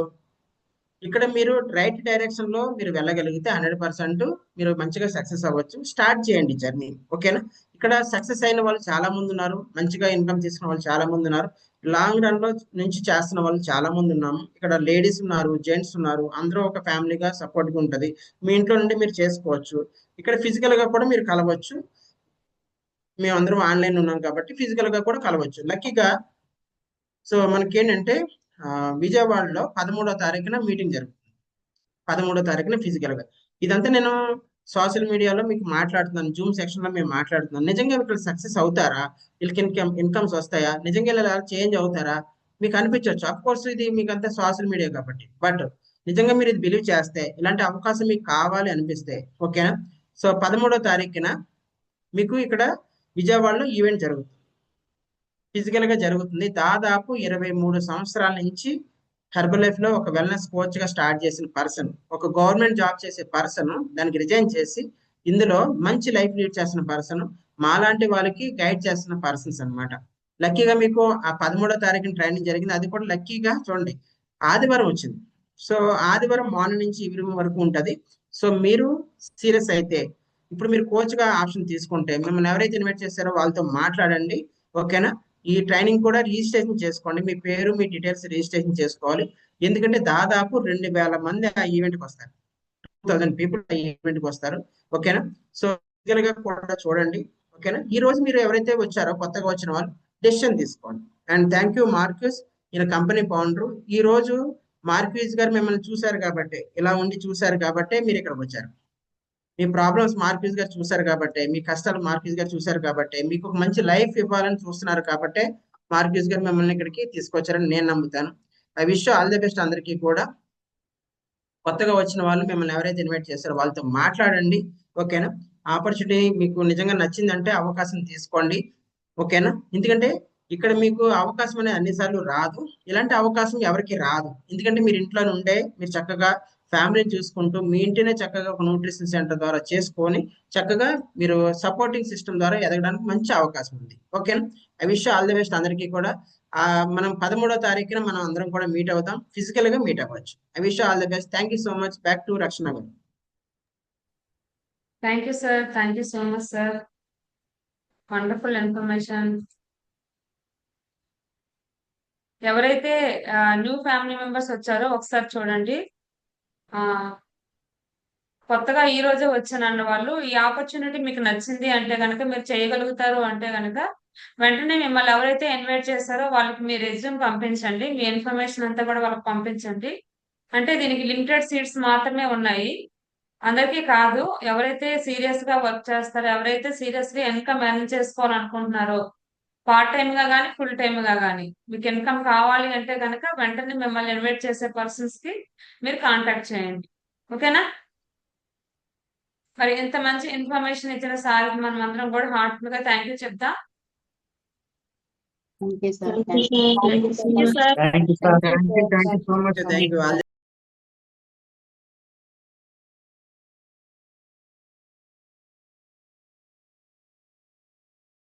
ఇక్కడ మీరు రైట్ డైరెక్షన్ లో మీరు వెళ్ళగలిగితే 100% మీరు మంచిగా సక్సెస్ అవ్వచ్చు. స్టార్ట్ చేయండి జర్నీ. ఓకేనా, ఇక్కడ సక్సెస్ అయిన వాళ్ళు చాలా మంది ఉన్నారు, మంచిగా ఇన్కమ్ తీసుకున్న వాళ్ళు చాలా మంది ఉన్నారు, లాంగ్ రన్ లో నుంచి చేస్తున్న వాళ్ళు చాలా మంది ఉన్నాము. ఇక్కడ లేడీస్ ఉన్నారు, జెంట్స్ ఉన్నారు, అందరూ ఒక ఫ్యామిలీగా సపోర్ట్ గా ఉంటది. మీ ఇంట్లో నుండి మీరు చేసుకోవచ్చు. ఇక్కడ ఫిజికల్ గా కూడా మీరు కలవచ్చు. మేము అందరం ఆన్లైన్ ఉన్నాం కాబట్టి ఫిజికల్ గా కూడా కలవచ్చు. లక్కీగా సో మనకేంటంటే విజయవాడలో 13వ తారీఖున మీటింగ్ జరుగుతుంది. 13వ తారీఖున ఫిజికల్ గా. ఇదంతా నేను సోషల్ మీడియాలో మీకు మాట్లాడుతున్నాను, జూమ్ సెక్షన్ లో మేము మాట్లాడుతున్నాను. నిజంగా ఇక్కడ సక్సెస్ అవుతారా, వీళ్ళకి ఇన్కమ్స్ వస్తాయా, నిజంగా ఇలా చేంజ్ అవుతారా మీకు అనిపించవచ్చు. అఫ్ కోర్స్ ఇది మీకు అంతా సోషల్ మీడియా కాబట్టి. బట్ నిజంగా మీరు ఇది బిలీవ్ చేస్తే, ఇలాంటి అవకాశం మీకు కావాలి అనిపిస్తే, ఓకేనా. సో 13వ తారీఖున మీకు ఇక్కడ విజయవాడలో ఈవెంట్ జరుగుతుంది, ఫిజికల్ గా జరుగుతుంది. దాదాపు 23 సంవత్సరాల నుంచి హెర్బల్ లైఫ్ లో ఒక వెల్నెస్ కోచ్ గా స్టార్ట్ చేసిన పర్సన్, ఒక గవర్నమెంట్ జాబ్ చేసే పర్సన్, దానికి రిజైన్ చేసి ఇందులో మంచి లైఫ్ లీడ్ చేసిన పర్సన్, మాలాంటి వాళ్ళకి గైడ్ చేస్తున్న పర్సన్స్ అన్నమాట. లక్కీగా మీకు ఆ 13వ తారీఖున ట్రైనింగ్ జరిగింది. అది కూడా లక్కీగా చూడండి ఆదివారం వచ్చింది. సో ఆదివారం మార్నింగ్ నుంచి ఈవినింగ్ వరకు ఉంటది. సో మీరు సీరియస్ అయితే ఇప్పుడు మీరు కోచ్ గా ఆప్షన్ తీసుకుంటే, మిమ్మల్ని ఎవరైతే ఇన్వైట్ చేస్తారో వాళ్ళతో మాట్లాడండి. ఓకేనా, ఈ ట్రైనింగ్ కూడా రిజిస్ట్రేషన్ చేసుకోండి. మీ పేరు, మీ డీటెయిల్స్ రిజిస్ట్రేషన్ చేసుకోవాలి. ఎందుకంటే దాదాపు 2000 మంది ఆ ఈవెంట్కి వస్తారు, 2000 పీపుల్ ఆ ఈవెంట్కి వస్తారు. ఓకేనా, సో ఫిజికల్ గా కూడా చూడండి. ఓకేనా, ఈ రోజు మీరు ఎవరైతే వచ్చారో కొత్తగా వచ్చిన వాళ్ళు డెసిషన్ తీసుకోండి. అండ్ థ్యాంక్ యూ మార్క్యూస్, ఈయన కంపెనీ ఫౌండర్. ఈ రోజు మార్క్యూస్ గారు మిమ్మల్ని చూశారు కాబట్టి, ఇలా ఉండి చూశారు కాబట్టి మీరు ఇక్కడికి వచ్చారు. మీ ప్రాబ్లమ్స్ మార్క్యూస్ గారు చూశారు కాబట్టి, మీ కష్టాలు మార్క్యూస్ గారు చూశారు కాబట్టి, మీకు ఒక మంచి లైఫ్ ఇవ్వాలని చూస్తున్నారు కాబట్టి మార్క్యూస్ గారు మిమ్మల్ని ఇక్కడికి తీసుకొచ్చారని నేను నమ్ముతాను. I wish all the best అందరికీ కూడా. కొత్తగా వచ్చిన వాళ్ళు మిమ్మల్ని ఎవరైతే ఇన్వైట్ చేస్తారో వాళ్ళతో మాట్లాడండి. ఓకేనా, ఆపర్చునిటీ మీకు నిజంగా నచ్చిందంటే అవకాశం తీసుకోండి. ఓకేనా, ఎందుకంటే ఇక్కడ మీకు అవకాశం అనేది అన్నిసార్లు రాదు. ఇలాంటి అవకాశం ఎవరికి రాదు. ఎందుకంటే మీరు ఇంట్లో నుండే మీరు చక్కగా ఫ్యామిలీని చూసుకుంటూ మీ ఇంటినే చక్కగా ఒక న్యూట్రిషన్ సెంటర్ ద్వారా చేసుకొని చక్కగా మీరు సపోర్టింగ్ సిస్టమ్ ద్వారా ఎదగడానికి మంచి అవకాశం ఉంది. ఓకేనా, I wish all the best అందరికీ కూడా. మనం 13వ తారీఖున మనం అందరం కూడా మీట్ అవుతాం, ఫిజికల్ గా మీట్ అవ్వచ్చు. I wish all the best. Thank you so much. Back to రక్షణ గారు. Thank you sir, thank you so much sir, wonderful information. ఎవరైతే న్యూ ఫ్యామిలీ మెంబర్స్ వచ్చారో ఒకసారి చూడండి. ఆ కొత్తగా ఈ రోజే వచ్చానన్న వాళ్ళు, ఈ ఆపర్చునిటీ మీకు నచ్చింది అంటే కనుక, మీరు చేయగలుగుతారు అంటే కనుక, వెంటనే మిమ్మల్ని ఎవరైతే ఇన్వైట్ చేస్తారో వాళ్ళకి మీ రెజ్యూమ్ పంపించండి, మీ ఇన్ఫర్మేషన్ అంతా కూడా వాళ్ళకి పంపించండి. అంటే దీనికి లిమిటెడ్ సీట్స్ మాత్రమే ఉన్నాయి, అందరికీ కాదు. ఎవరైతే సీరియస్ గా వర్క్ చేస్తారో, ఎవరైతే సీరియస్ గా ఇన్కమ్ ఎర్న్ చేసుకోవాలనుకుంటున్నారో, పార్ట్ టైమ్ గా కానీ ఫుల్ టైమ్ గా కానీ మీకు ఇన్కమ్ కావాలి అంటే కనుక వెంటనే మిమ్మల్ని ఇన్వైట్ చేసే పర్సన్స్ కి మీరు కాంటాక్ట్ చేయండి. ఓకేనా? మరి ఎంత మంచి ఇన్ఫర్మేషన్ ఇచ్చిన సార్ మనం అందరం కూడా హార్ట్ఫుల్ గా థ్యాంక్ యూ చెప్తాం. Thank you sir. Thank you, sir. Thank you so much. Thank you so much. Thank you.